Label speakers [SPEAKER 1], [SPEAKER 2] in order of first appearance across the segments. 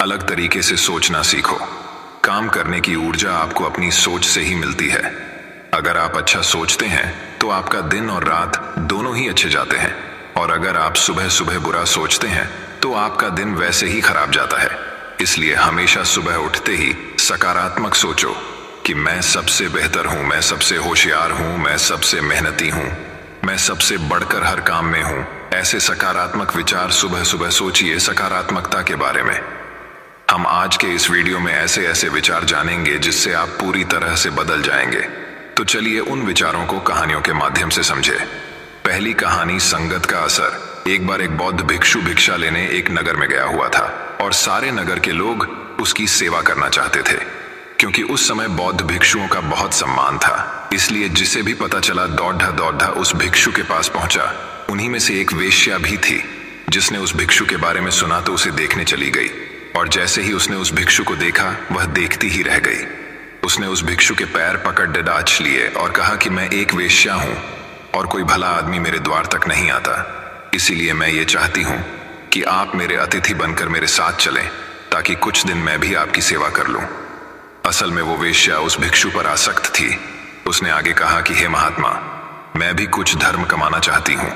[SPEAKER 1] अलग तरीके से सोचना सीखो। काम करने की ऊर्जा आपको अपनी सोच से ही मिलती है। अगर आप अच्छा सोचते हैं तो आपका दिन और रात दोनों ही अच्छे जाते हैं, और अगर आप सुबह सुबह बुरा सोचते हैं तो आपका दिन वैसे ही खराब जाता है। इसलिए हमेशा सुबह उठते ही सकारात्मक सोचो कि मैं सबसे बेहतर हूं, मैं सबसे होशियार हूं, मैं सबसे मेहनती हूं, मैं सबसे बढ़कर हर काम में हूं। ऐसे सकारात्मक विचार सुबह सुबह सोचिए सकारात्मकता के बारे में। हम आज के इस वीडियो में ऐसे ऐसे विचार जानेंगे जिससे आप पूरी तरह से बदल जाएंगे। तो चलिए उन विचारों को कहानियों के माध्यम से समझे। पहली कहानी, संगत का असर। एक बार एक बौद्ध भिक्षु भिक्षा लेने एक नगर में गया हुआ था, और सारे नगर के लोग उसकी सेवा करना चाहते थे, क्योंकि उस समय बौद्ध भिक्षुओं का बहुत सम्मान था। इसलिए जिसे भी पता चला दौड़ा दौड़ा उस भिक्षु के पास पहुंचा। उन्हीं में से एक वेश्या भी थी, जिसने उस भिक्षु के बारे में सुना तो उसे देखने चली गई, और जैसे ही उसने उस भिक्षु को देखा वह देखती ही रह गई। उसने उस भिक्षु के पैर पकड़ डडाच लिए और कहा कि मैं एक वेश्या हूं और कोई भला आदमी मेरे द्वार तक नहीं आता, इसीलिए मैं ये चाहती हूं कि आप मेरे अतिथि बनकर मेरे साथ चलें, ताकि कुछ दिन मैं भी आपकी सेवा कर लूं। असल में वो वेश्या उस भिक्षु पर आसक्त थी। उसने आगे कहा कि हे महात्मा, मैं भी कुछ धर्म कमाना चाहती हूं,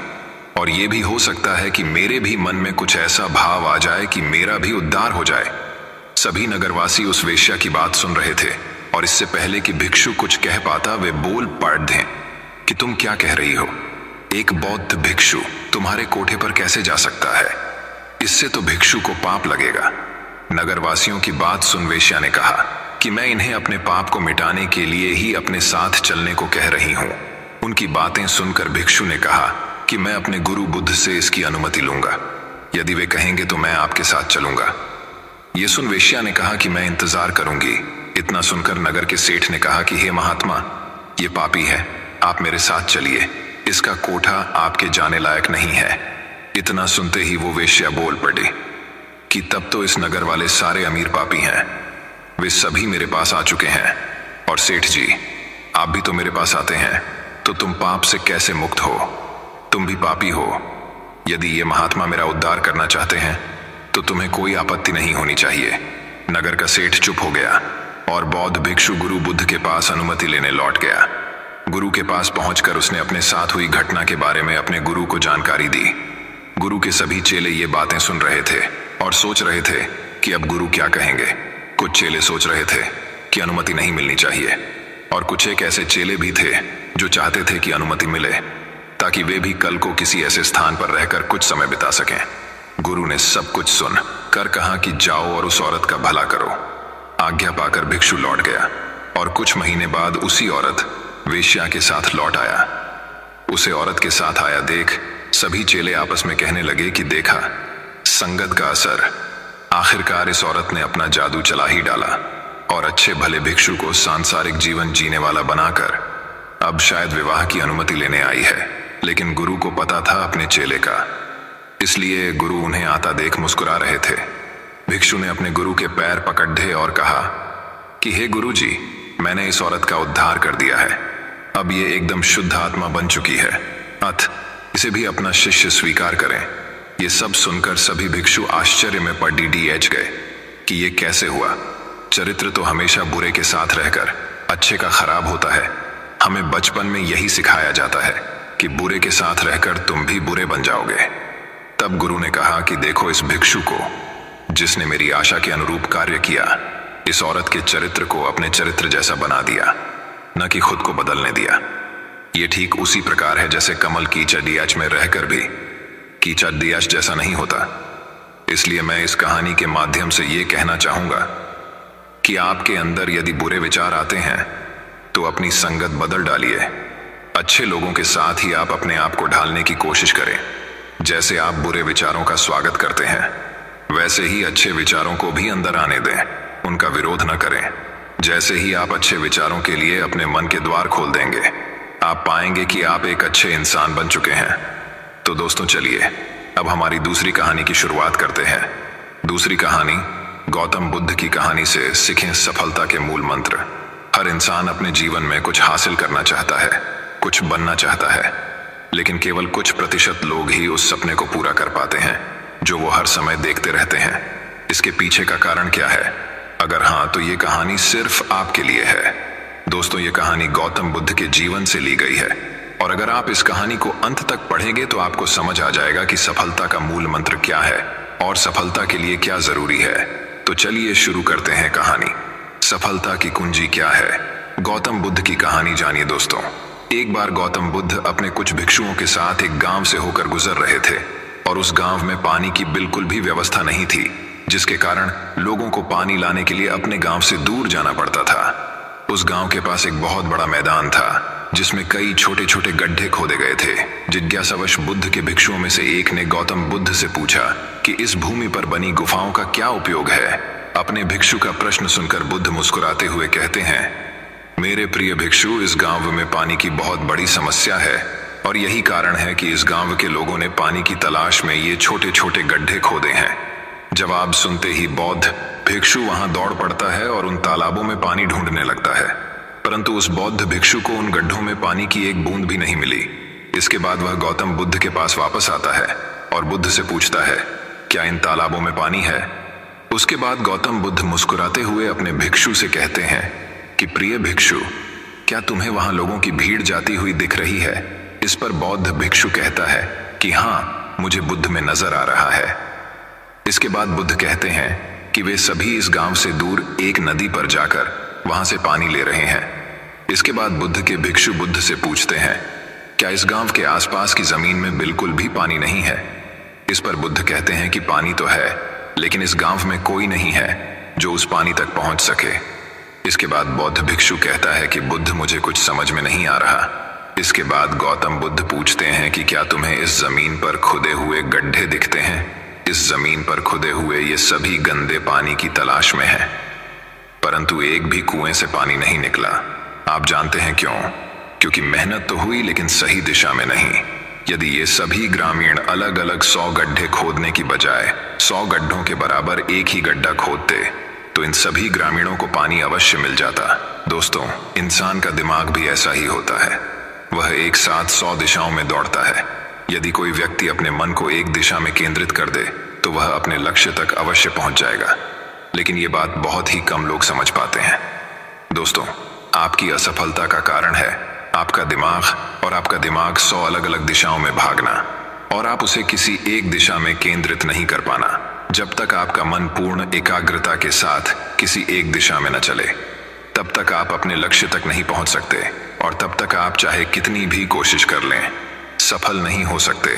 [SPEAKER 1] और ये भी हो सकता है कि मेरे भी मन में कुछ ऐसा भाव आ जाए कि मेरा भी उद्धार हो जाए। सभी नगरवासी उस वेश्या की बात सुन रहे थे, और इससे पहले कि भिक्षु कुछ कह पाता वे बोल पड़े कि तुम क्या कह रही हो? एक बौद्ध भिक्षु तुम्हारे कोठे पर कैसे जा सकता है? इससे तो भिक्षु को पाप लगेगा। नगरवासियों की बात सुन वेश्या ने कहा कि मैं इन्हें अपने पाप को मिटाने के लिए ही अपने साथ चलने को कह रही हूं। उनकी बातें सुनकर भिक्षु ने कहा कि मैं अपने गुरु बुद्ध से इसकी अनुमति लूंगा। यदि वे कहेंगे तो मैं आपके साथ चलूंगा। ये सुन वेश्या ने कहा कि मैं इंतजार करूंगी। इतना सुनकर नगर के सेठ ने कहा कि हे महात्मा, ये पापी है, आप मेरे साथ चलिए, इसका कोठा आपके जाने लायक नहीं है। इतना सुनते ही वो वेश्या बोल पड़ी कि तब तो इस नगर वाले सारे अमीर पापी हैं, वे सभी मेरे पास आ चुके हैं, और सेठ जी आप भी तो मेरे पास आते हैं, तो तुम पाप से कैसे मुक्त हो? तुम भी पापी हो। यदि ये महात्मा मेरा उद्धार करना चाहते हैं तो तुम्हें कोई आपत्ति नहीं होनी चाहिए। नगर का सेठ चुप हो गया, और बौद्ध भिक्षु गुरु बुद्ध के पास अनुमति लेने लौट गया। गुरु के पास पहुंचकर उसने अपने साथ हुई घटना के बारे में अपने गुरु को जानकारी दी। गुरु के सभी चेले ये बातें सुन रहे थे और सोच रहे थे कि अब गुरु क्या कहेंगे। कुछ चेले सोच रहे थे कि अनुमति नहीं मिलनी चाहिए, और कुछ एक ऐसे चेले भी थे जो चाहते थे कि अनुमति मिले, ताकि वे भी कल को किसी ऐसे स्थान पर रहकर कुछ समय बिता सकें। गुरु ने सब कुछ सुन कर कहा कि जाओ और उस औरत का भला करो। आज्ञा पाकर भिक्षु लौट गया, और कुछ महीने बाद उसी औरत वेश्या के साथ लौट आया। उसे औरत के साथ आया देख सभी चेले आपस में कहने लगे कि देखा, संगत का असर। आखिरकार इस औरत ने अपना जादू चला ही डाला, और अच्छे भले भिक्षु को सांसारिक जीवन जीने वाला बनाकर अब शायद विवाह की अनुमति लेने आई है। लेकिन गुरु को पता था अपने चेले का, इसलिए गुरु उन्हें आता देख मुस्कुरा रहे थे। भिक्षु ने अपने गुरु के पैर पकड़े और कहा कि हे गुरु जी, मैंने इस औरत का उद्धार कर दिया है। अब ये एकदम शुद्ध आत्मा बन चुकी है, अतः इसे भी अपना शिष्य स्वीकार करें। ये सब सुनकर सभी भिक्षु आश्चर्य में पड़ डीडीएच गए कि ये कैसे हुआ। चरित्र तो हमेशा बुरे के साथ रहकर अच्छे का खराब होता है। हमें बचपन में यही सिखाया जाता है कि बुरे के साथ रहकर तुम भी बुरे बन जाओगे। तब गुरु ने कहा कि देखो, इस भिक्षु को जिसने मेरी आशा के अनुरूप कार्य किया, इस औरत के चरित्र को अपने चरित्र जैसा बना दिया, न कि खुद को बदलने दिया। ये ठीक उसी प्रकार है जैसे कमल कीचड़ डीएच में रहकर भी कीचड़ डीएच जैसा नहीं होता। इसलिए मैं इस कहानी के माध्यम से ये कहना चाहूंगा कि आपके अंदर यदि बुरे विचार आते हैं तो अपनी संगत बदल डालिए। अच्छे लोगों के साथ ही आप अपने आप को ढालने की कोशिश करें। जैसे आप बुरे विचारों का स्वागत करते हैं, वैसे ही अच्छे विचारों को भी अंदर आने दें, उनका विरोध न करें। जैसे ही आप अच्छे विचारों के लिए अपने मन के द्वार खोल देंगे, आप पाएंगे कि आप एक अच्छे इंसान बन चुके हैं। तो दोस्तों चलिए अब हमारी दूसरी कहानी की शुरुआत करते हैं। दूसरी कहानी गौतम बुद्ध की कहानी से सीखें सफलता के मूल मंत्र। हर इंसान अपने जीवन में कुछ हासिल करना चाहता है, कुछ बनना चाहता है, लेकिन केवल कुछ प्रतिशत लोग ही उस सपने को पूरा कर पाते हैं जो वो हर समय देखते रहते हैं। इसके पीछे का कारण क्या है? अगर हाँ, तो ये कहानी सिर्फ आपके लिए है। दोस्तों, ये कहानी गौतम बुद्ध के जीवन से ली गई है, और अगर आप इस कहानी को अंत तक पढ़ेंगे तो आपको समझ आ जाएगा कि सफलता का मूल मंत्र क्या है और सफलता के लिए क्या जरूरी है। तो चलिए शुरू करते हैं कहानी। सफलता की कुंजी क्या है? गौतम बुद्ध की कहानी जानिए दोस्तों। एक बार गौतम बुद्ध अपने कुछ भिक्षुओं के साथ एक गांव से होकर गुजर रहे थे, और उस गांव में पानी की बिल्कुल भी व्यवस्था नहीं थी, जिसके कारण लोगों को पानी लाने के लिए अपने गांव से दूर जाना पड़ता था। उस गांव के पास एक बहुत बड़ा मैदान था, जिसमें कई छोटे छोटे गड्ढे खोदे गए थे। जिज्ञासावश बुद्ध के भिक्षुओं में से एक ने गौतम बुद्ध से पूछा कि इस भूमि पर बनी गुफाओं का क्या उपयोग है। अपने भिक्षु का प्रश्न सुनकर बुद्ध मुस्कुराते हुए कहते हैं, मेरे प्रिय भिक्षु, इस गांव में पानी की बहुत बड़ी समस्या है, और यही कारण है कि इस गांव के लोगों ने पानी की तलाश में ये छोटे छोटे गड्ढे खोदे हैं। जवाब सुनते ही बौद्ध भिक्षु वहां दौड़ पड़ता है और उन तालाबों में पानी ढूंढने लगता है, परंतु उस बौद्ध भिक्षु को उन गड्ढों में पानी की एक बूंद भी नहीं मिली। इसके बाद वह गौतम बुद्ध के पास वापस आता है और बुद्ध से पूछता है, क्या इन तालाबों में पानी है? उसके बाद गौतम बुद्ध मुस्कुराते हुए अपने भिक्षु से कहते हैं कि प्रिय भिक्षु, क्या तुम्हें वहां लोगों की भीड़ जाती हुई दिख रही है? इस पर बौद्ध भिक्षु कहता है कि हाँ, मुझे बुद्ध में नजर आ रहा है। इसके बाद बुद्ध कहते हैं कि वे सभी इस गांव से दूर एक नदी पर जाकर वहां से पानी ले रहे हैं। इसके बाद बुद्ध के भिक्षु बुद्ध से पूछते हैं, क्या इस गांव के आसपास की जमीन में बिल्कुल भी पानी नहीं है? इस पर बुद्ध कहते हैं कि पानी तो है, लेकिन इस गांव में कोई नहीं है जो उस पानी तक पहुंच सके। इसके बाद बौद्ध भिक्षु कहता है कि बुद्ध, मुझे कुछ समझ में नहीं आ रहा। इसके बाद गौतम बुद्ध पूछते हैं कि क्या तुम्हें इस जमीन पर खुदे हुए गड्ढे दिखते हैं? इस जमीन पर खुदे हुए ये सभी गंदे पानी की तलाश में हैं, परंतु एक भी कुएं से पानी नहीं निकला। आप जानते हैं क्यों? क्योंकि मेहनत तो हुई, लेकिन सही दिशा में नहीं। यदि ये सभी ग्रामीण अलग अलग 100 गड्ढे खोदने की बजाय 100 गड्ढों के बराबर एक ही गड्ढा खोदते, तो इन सभी ग्रामीणों को पानी अवश्य मिल जाता। दोस्तों, इंसान का दिमाग भी ऐसा ही होता है, वह एक साथ 100 दिशाओं में दौड़ता है। यदि कोई व्यक्ति अपने मन को एक दिशा में केंद्रित कर दे तो वह अपने लक्ष्य तक अवश्य पहुंच जाएगा, लेकिन ये बात बहुत ही कम लोग समझ पाते हैं। दोस्तों, आपकी असफलता का कारण है आपका दिमाग, और आपका दिमाग 100 अलग अलग दिशाओं में भागना, और आप उसे किसी एक दिशा में केंद्रित नहीं कर पाना। जब तक आपका मन पूर्ण एकाग्रता के साथ किसी एक दिशा में न चले, तब तक आप अपने लक्ष्य तक नहीं पहुंच सकते, और तब तक आप चाहे कितनी भी कोशिश कर लें, सफल नहीं हो सकते।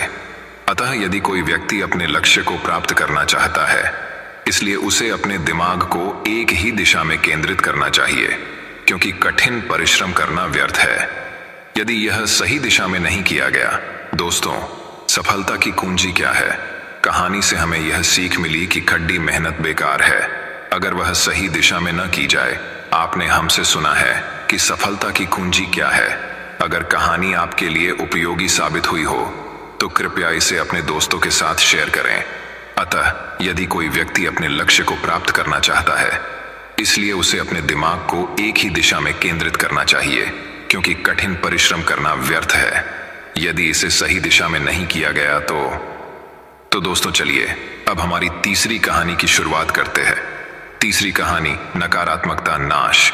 [SPEAKER 1] अतः यदि कोई व्यक्ति अपने लक्ष्य को प्राप्त करना चाहता है, इसलिए उसे अपने दिमाग को एक ही दिशा में केंद्रित करना चाहिए, क्योंकि कठिन परिश्रम करना व्यर्थ है यदि यह सही दिशा में नहीं किया गया। दोस्तों, सफलता की कुंजी क्या है? कहानी से हमें यह सीख मिली कि खड्डी मेहनत बेकार है अगर वह सही दिशा में न की जाए। आपने हमसे सुना है कि सफलता की कुंजी क्या है। अगर कहानी आपके लिए उपयोगी साबित हुई हो तो कृपया इसे अपने दोस्तों के साथ शेयर करें। अतः यदि कोई व्यक्ति अपने लक्ष्य को प्राप्त करना चाहता है, इसलिए उसे अपने दिमाग को एक ही दिशा में केंद्रित करना चाहिए, क्योंकि कठिन परिश्रम करना व्यर्थ है यदि इसे सही दिशा में नहीं किया गया तो दोस्तों, चलिए अब हमारी तीसरी कहानी की शुरुआत करते हैं। तीसरी कहानी, नकारात्मकता नाश।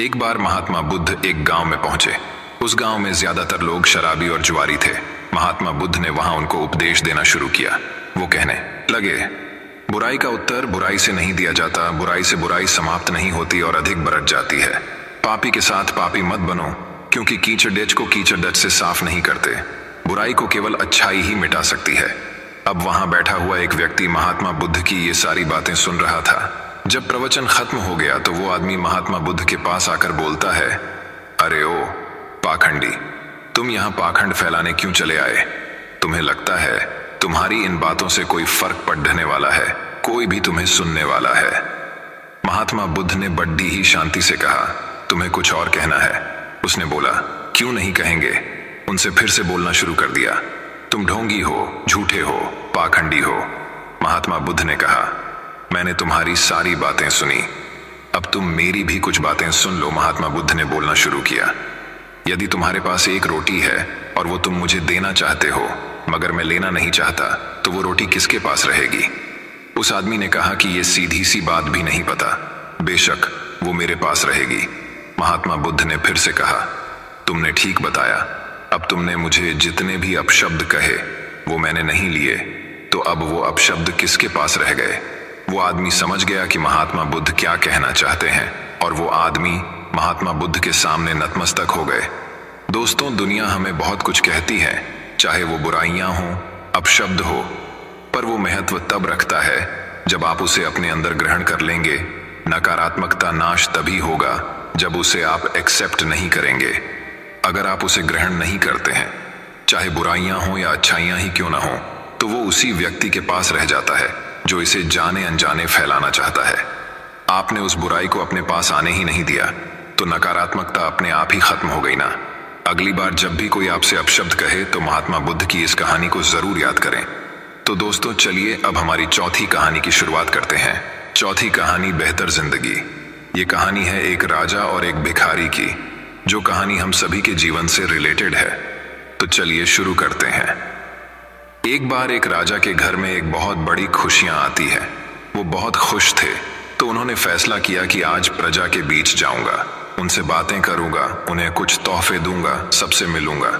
[SPEAKER 1] एक बार महात्मा बुद्ध एक गांव में पहुंचे। उस गांव में ज्यादातर लोग शराबी और जुआरी थे। महात्मा बुद्ध ने वहां उनको उपदेश देना शुरू किया। वो कहने लगे, बुराई का उत्तर बुराई से नहीं दिया जाता, बुराई से बुराई समाप्त नहीं होती और अधिक बढ़ जाती है। पापी के साथ पापी मत बनो, क्योंकि कीचड़ को कीचड़ से साफ नहीं करते। बुराई को केवल अच्छाई ही मिटा सकती है। अब वहां बैठा हुआ एक व्यक्ति महात्मा बुद्ध की ये सारी बातें सुन रहा था। जब प्रवचन खत्म हो गया तो वो आदमी महात्मा बुद्ध के पास आकर बोलता है, अरे ओ पाखंडी, तुम यहाँ पाखंड फैलाने क्यों चले आए? तुम्हें लगता है तुम्हारी इन बातों से कोई फर्क पड़ने वाला है? कोई भी तुम्हें सुनने वाला है? महात्मा बुद्ध ने बड़ी ही शांति से कहा, तुम्हें कुछ और कहना है? उसने बोला, क्यों नहीं कहेंगे। उनसे फिर से बोलना शुरू कर दिया, तुम ढोंगी हो, झूठे हो, पाखंडी हो। महात्मा बुद्ध ने कहा, मैंने तुम्हारी सारी बातें सुनी, अब तुम मेरी भी कुछ बातें सुन लो। महात्मा बुद्ध ने बोलना शुरू किया, यदि तुम्हारे पास एक रोटी है और वो तुम मुझे देना चाहते हो, मगर मैं लेना नहीं चाहता, तो वो रोटी किसके पास रहेगी? उस आदमी ने कहा कि ये सीधी सी बात भी नहीं पता, बेशक वो मेरे पास रहेगी। महात्मा बुद्ध ने फिर से कहा, तुमने ठीक बताया। अब तुमने मुझे जितने भी अपशब्द कहे वो मैंने नहीं लिए, तो अब वो अपशब्द किसके पास रह गए? वो आदमी समझ गया कि महात्मा बुद्ध क्या कहना चाहते हैं, और वो आदमी महात्मा बुद्ध के सामने नतमस्तक हो गए। दोस्तों, दुनिया हमें बहुत कुछ कहती है, चाहे वो बुराइयां हों, अपशब्द हो, पर वो महत्व तब रखता है जब आप उसे अपने अंदर ग्रहण कर लेंगे। नकारात्मकता नाश तभी होगा जब उसे आप एक्सेप्ट नहीं करेंगे। अगर आप उसे ग्रहण नहीं करते हैं, चाहे बुराइयां हों या अच्छाइयां ही क्यों ना हो, तो वो उसी व्यक्ति के पास रह जाता है जो इसे जाने अनजाने फैलाना चाहता है। आपने उस बुराई को अपने पास आने ही नहीं दिया, तो नकारात्मकता अपने आप ही खत्म हो गई ना। अगली बार जब भी कोई आपसे अपशब्द कहे तो महात्मा बुद्ध की इस कहानी को जरूर याद करें। तो दोस्तों, चलिए अब हमारी चौथी कहानी की शुरुआत करते हैं। चौथी कहानी, बेहतर जिंदगी। ये कहानी है एक राजा और एक भिखारी की, जो कहानी हम सभी के जीवन से रिलेटेड है। तो चलिए शुरू करते हैं। एक बार एक राजा के घर में एक बहुत बड़ी खुशियां आती है। वो बहुत खुश थे, तो उन्होंने फैसला किया कि आज प्रजा के बीच जाऊंगा, उनसे बातें करूंगा, उन्हें कुछ तोहफे दूंगा, सबसे मिलूंगा,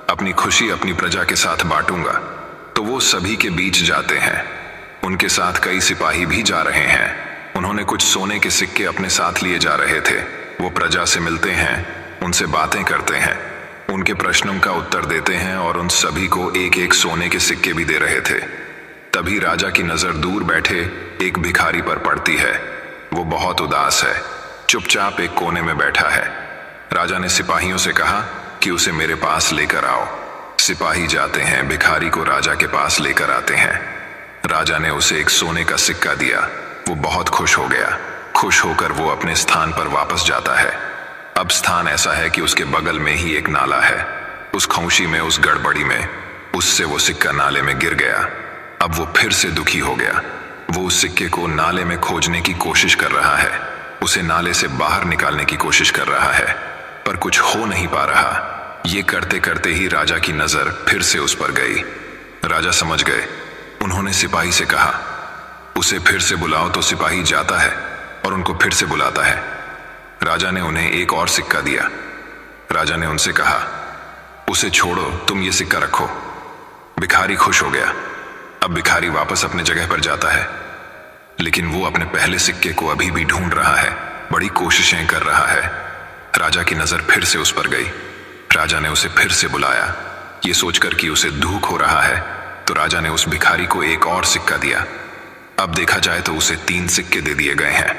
[SPEAKER 1] अपनी खुशी अपनी प्रजा के साथ बांटूंगा। तो वो सभी के बीच जाते हैं। उनके साथ कई सिपाही भी जा रहे हैं। उन्होंने कुछ सोने के सिक्के अपने साथ लिए जा रहे थे। वो प्रजा से मिलते हैं, उनसे बातें करते हैं, उनके प्रश्नों का उत्तर देते हैं और उन सभी को एक एक सोने के सिक्के भी दे रहे थे। तभी राजा की नजर दूर बैठे एक भिखारी पर पड़ती है। वो बहुत उदास है, चुपचाप एक कोने में बैठा है। राजा ने सिपाहियों से कहा कि उसे मेरे पास लेकर आओ। सिपाही जाते हैं, भिखारी को राजा के पास लेकर आते हैं। राजा ने उसे एक सोने का सिक्का दिया। वो बहुत खुश हो गया। खुश होकर वो अपने स्थान पर वापस जाता है। अब स्थान ऐसा है कि उसके बगल में ही एक नाला है। उस खौशी में, उस गड़बड़ी में, उससे वो सिक्का नाले में गिर गया। अब वो फिर से दुखी हो गया। वो उस सिक्के को नाले में खोजने की कोशिश कर रहा है, उसे नाले से बाहर निकालने की कोशिश कर रहा है, पर कुछ हो नहीं पा रहा। ये करते करते ही राजा की नजर फिर से उस पर गई। राजा समझ गए। उन्होंने सिपाही से कहा, उसे फिर से बुलाओ। तो सिपाही जाता है और उनको फिर से बुलाता है। राजा ने उन्हें एक और सिक्का दिया। राजा ने उनसे कहा, उसे छोड़ो, तुम ये सिक्का रखो। भिखारी खुश हो गया। अब भिखारी वापस अपने जगह पर जाता है, लेकिन वो अपने पहले सिक्के को अभी भी ढूंढ रहा है, बड़ी कोशिशें कर रहा है। राजा की नजर फिर से उस पर गई। राजा ने उसे फिर से बुलाया। ये सोचकर कि उसे दुख हो रहा है, तो राजा ने उस भिखारी को एक और सिक्का दिया। अब देखा जाए तो उसे 3 सिक्के दे दिए गए हैं।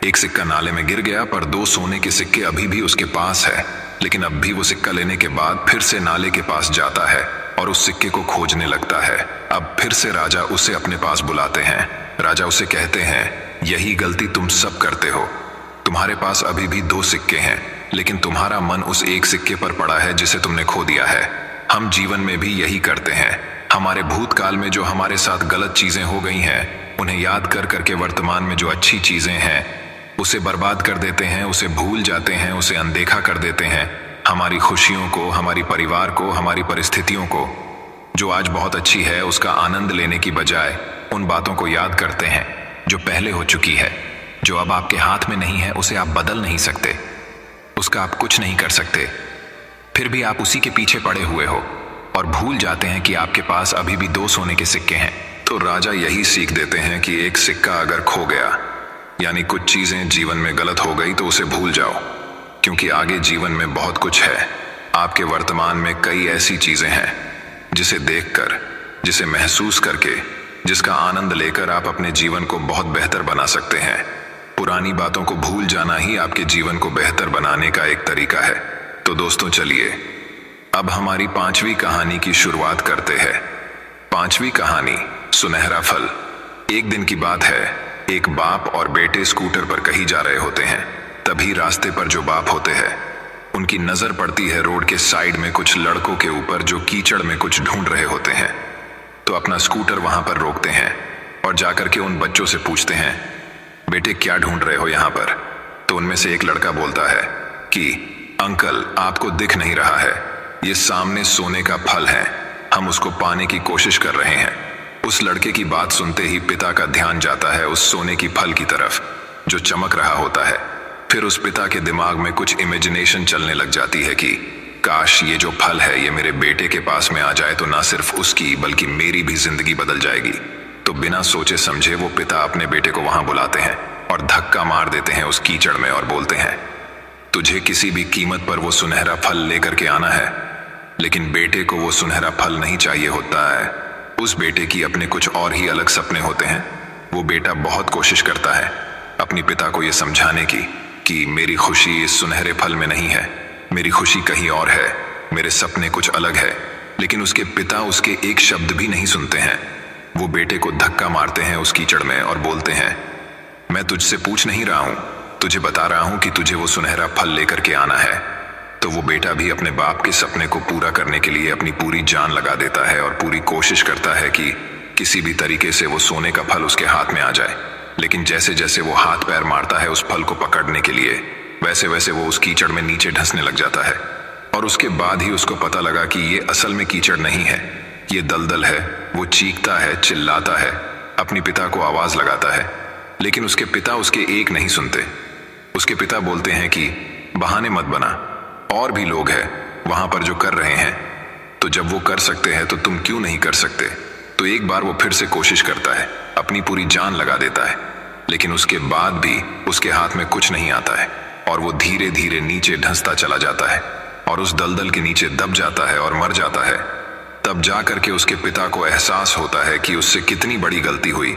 [SPEAKER 1] एक सिक्का नाले में गिर गया, पर 2 सोने के सिक्के अभी भी उसके पास है। लेकिन अब भी वो सिक्का लेने के बाद फिर से नाले के पास जाता है और उस सिक्के को खोजने लगता है। अब फिर से राजा उसे अपने पास बुलाते हैं। राजा उसे कहते हैं, यही गलती तुम सब करते हो। तुम्हारे पास अभी भी 2 सिक्के हैं, लेकिन तुम्हारा मन उस एक सिक्के पर पड़ा है जिसे तुमने खो दिया है। हम जीवन में भी यही करते हैं। हमारे भूतकाल में जो हमारे साथ गलत चीजें हो गई हैं, उन्हें याद कर करके वर्तमान में जो अच्छी चीजें हैं उसे बर्बाद कर देते हैं, उसे भूल जाते हैं, उसे अनदेखा कर देते हैं। हमारी खुशियों को, हमारी परिवार को, हमारी परिस्थितियों को, जो आज बहुत अच्छी है, उसका आनंद लेने की बजाय उन बातों को याद करते हैं जो पहले हो चुकी है। जो अब आपके हाथ में नहीं है, उसे आप बदल नहीं सकते, उसका आप कुछ नहीं कर सकते। फिर भी आप उसी के पीछे पड़े हुए हो और भूल जाते हैं कि आपके पास अभी भी 2 सोने के सिक्के हैं। तो राजा यही सीख देते हैं कि एक सिक्का अगर खो गया, यानी कुछ चीजें जीवन में गलत हो गई, तो उसे भूल जाओ, क्योंकि आगे जीवन में बहुत कुछ है। आपके वर्तमान में कई ऐसी चीजें हैं जिसे देखकर, जिसे महसूस करके, जिसका आनंद लेकर आप अपने जीवन को बहुत बेहतर बना सकते हैं। पुरानी बातों को भूल जाना ही आपके जीवन को बेहतर बनाने का एक तरीका है। तो दोस्तों, चलिए अब हमारी 5वीं कहानी की शुरुआत करते हैं। 5वीं कहानी, सुनहरा फल। एक दिन की बात है, एक बाप और बेटे स्कूटर पर कहीं जा रहे होते हैं। तभी रास्ते पर जो बाप होते हैं, उनकी नजर पड़ती है रोड के साइड में कुछ लड़कों के ऊपर जो कीचड़ में कुछ ढूंढ रहे होते हैं। तो अपना स्कूटर वहां पर रोकते हैं और जाकर के उन बच्चों से पूछते हैं, बेटे क्या ढूंढ रहे हो यहाँ पर? तो उनमें से एक लड़का बोलता है कि अंकल, आपको दिख नहीं रहा है, ये सामने सोने का फल है, हम उसको पाने की कोशिश कर रहे हैं। उस लड़के की बात सुनते ही पिता का ध्यान जाता है उस सोने की फल की तरफ जो चमक रहा होता है। फिर उस पिता के दिमाग में कुछ इमेजिनेशन चलने लग जाती है कि काश ये जो फल है ये मेरे बेटे के पास में आ जाए तो ना सिर्फ उसकी बल्कि मेरी भी जिंदगी बदल जाएगी। तो बिना सोचे समझे वो पिता अपने बेटे को वहां बुलाते हैं और धक्का मार देते हैं उस कीचड़ में और बोलते हैं, तुझे किसी भी कीमत पर वो सुनहरा फल लेकर के आना है। लेकिन बेटे को वो सुनहरा फल नहीं चाहिए होता है। उस बेटे की अपने कुछ और ही अलग सपने होते हैं। वो बेटा बहुत कोशिश करता है अपनी पिता को ये समझाने की कि मेरी खुशी इस सुनहरे फल में नहीं है, मेरी खुशी कहीं और है, मेरे सपने कुछ अलग है। लेकिन उसके पिता उसके एक शब्द भी नहीं सुनते हैं। वो बेटे को धक्का मारते हैं उस कीचड़ में और बोलते हैं, मैं तुझसे पूछ नहीं रहा हूं, तुझे बता रहा हूं कि तुझे वो सुनहरा फल लेकर के आना है। तो वो बेटा भी अपने बाप के सपने को पूरा करने के लिए अपनी पूरी जान लगा देता है और पूरी कोशिश करता है कि किसी भी तरीके से वो सोने का फल उसके हाथ में आ जाए। लेकिन जैसे जैसे वो हाथ पैर मारता है उस फल को पकड़ने के लिए, वैसे वैसे वो उस कीचड़ में नीचे धंसने लग जाता है। और उसके बाद ही उसको पता लगा कि ये असल में कीचड़ नहीं है, ये दलदल है। वो चीखता है, चिल्लाता है, अपनी पिता को आवाज लगाता है, लेकिन उसके पिता उसके एक नहीं सुनते। उसके पिता बोलते हैं कि बहाने मत बना, और भी लोग हैं वहां पर जो कर रहे हैं, तो जब वो कर सकते हैं तो तुम क्यों नहीं कर सकते। तो एक बार वो फिर से कोशिश करता है, अपनी पूरी जान लगा देता है, लेकिन उसके बाद भी उसके हाथ में कुछ नहीं आता है और वो धीरे धीरे नीचे धंसता चला जाता है और उस दलदल के नीचे दब जाता है और मर जाता है। तब जा करके उसके पिता को एहसास होता है कि उससे कितनी बड़ी गलती हुई।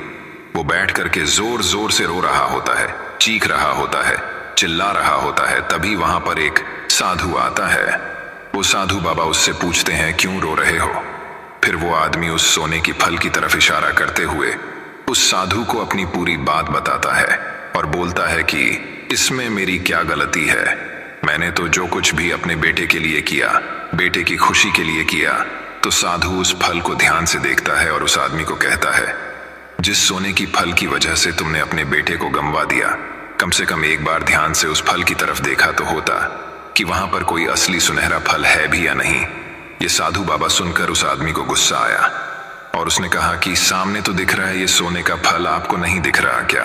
[SPEAKER 1] वो बैठ करके जोर जोर से रो रहा होता है, चीख रहा होता है, चिल्ला रहा होता है। तभी वहां पर एक साधु आता है। वो साधु बाबा उससे पूछते हैं, क्यों रो रहे हो। फिर वो आदमी उस सोने की फल की तरफ इशारा करते हुए उस साधु को अपनी पूरी बात बताता है और बोलता है कि इसमें मेरी क्या गलती है, मैंने तो जो कुछ भी अपने बेटे के लिए किया, बेटे की खुशी के लिए किया। तो साधु उस फल को ध्यान से देखता है और उस आदमी को कहता है, जिस सोने की फल की वजह से तुमने अपने बेटे को गंवा दिया, कम से कम एक बार ध्यान से उस फल की तरफ देखा तो होता कि वहां पर कोई असली सुनहरा फल है भी या नहीं। ये साधु बाबा सुनकर उस आदमी को गुस्सा आया और उसने कहा कि सामने तो दिख रहा है ये सोने का फल, आपको नहीं दिख रहा क्या।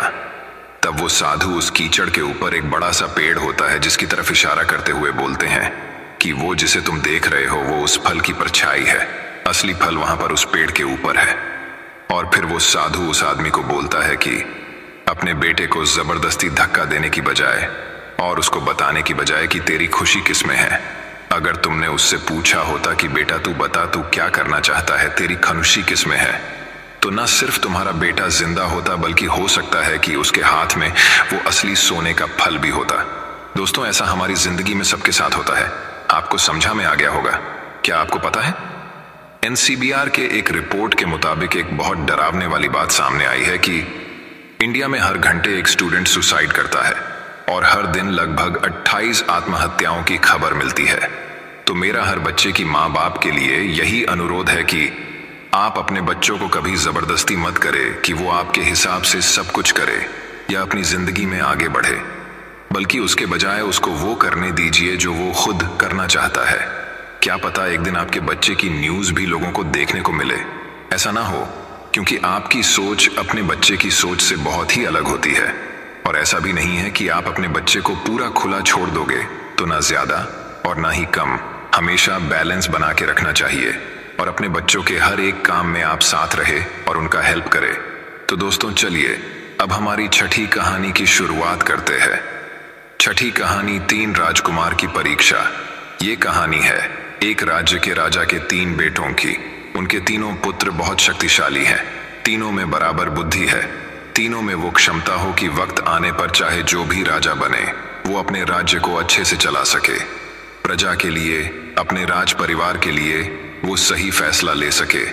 [SPEAKER 1] तब वो साधु उस कीचड़ के ऊपर एक बड़ा सा पेड़ होता है जिसकी तरफ इशारा करते हुए बोलते हैं कि वो जिसे तुम देख रहे हो वो उस फल की परछाई है, असली फल वहां पर उस पेड़ के ऊपर है। और फिर वो साधु उस आदमी को बोलता है कि अपने बेटे को जबरदस्ती धक्का देने की बजाय और उसको बताने की बजाय कि तेरी खुशी किसमें है, अगर तुमने उससे पूछा होता कि बेटा तू बता तू क्या करना चाहता है, तेरी खुशी किसमें है, तो न सिर्फ तुम्हारा बेटा जिंदा होता बल्कि हो सकता है कि उसके हाथ में वो असली सोने का फल भी होता। दोस्तों, ऐसा हमारी जिंदगी में सबके साथ होता है। आपको समझा में आ गया होगा। क्या आपको पता है, एनसीबीआर के एक रिपोर्ट के मुताबिक एक बहुत डरावने वाली बात सामने आई है कि इंडिया में हर घंटे एक स्टूडेंट सुसाइड करता है और हर दिन लगभग 28 आत्महत्याओं की खबर मिलती है। तो मेरा हर बच्चे की माँ बाप के लिए यही अनुरोध है कि आप अपने बच्चों को कभी जबरदस्ती मत करें कि वो आपके हिसाब से सब कुछ करे या अपनी जिंदगी में आगे बढ़े, बल्कि उसके बजाय उसको वो करने दीजिए जो वो खुद करना चाहता है। क्या पता एक दिन आपके बच्चे की न्यूज़ भी लोगों को देखने को मिले। ऐसा ना हो, क्योंकि आपकी सोच अपने बच्चे की सोच से बहुत ही अलग होती है। और ऐसा भी नहीं है कि आप अपने बच्चे को पूरा खुला छोड़ दोगे, तो ना ज्यादा और ना ही कम। हमेशा बैलेंस बना के रखना चाहिए और अपने बच्चों के हर एक काम में आप साथ रहे और उनका हेल्प करें। तो दोस्तों, चलिए अब हमारी छठी कहानी की शुरुआत करते हैं। छठी कहानी 3 राजकुमार की परीक्षा। ये कहानी है एक राज्य के राजा के 3 बेटों की। उनके तीनों पुत्र बहुत शक्तिशाली हैं, तीनों में बराबर बुद्धि है, तीनों में वो क्षमता हो कि वक्त आने पर चाहे जो भी राजा बने वो अपने राज्य को अच्छे से चला सके, प्रजा के लिए, अपने राज परिवार के लिए वो सही फैसला ले सके।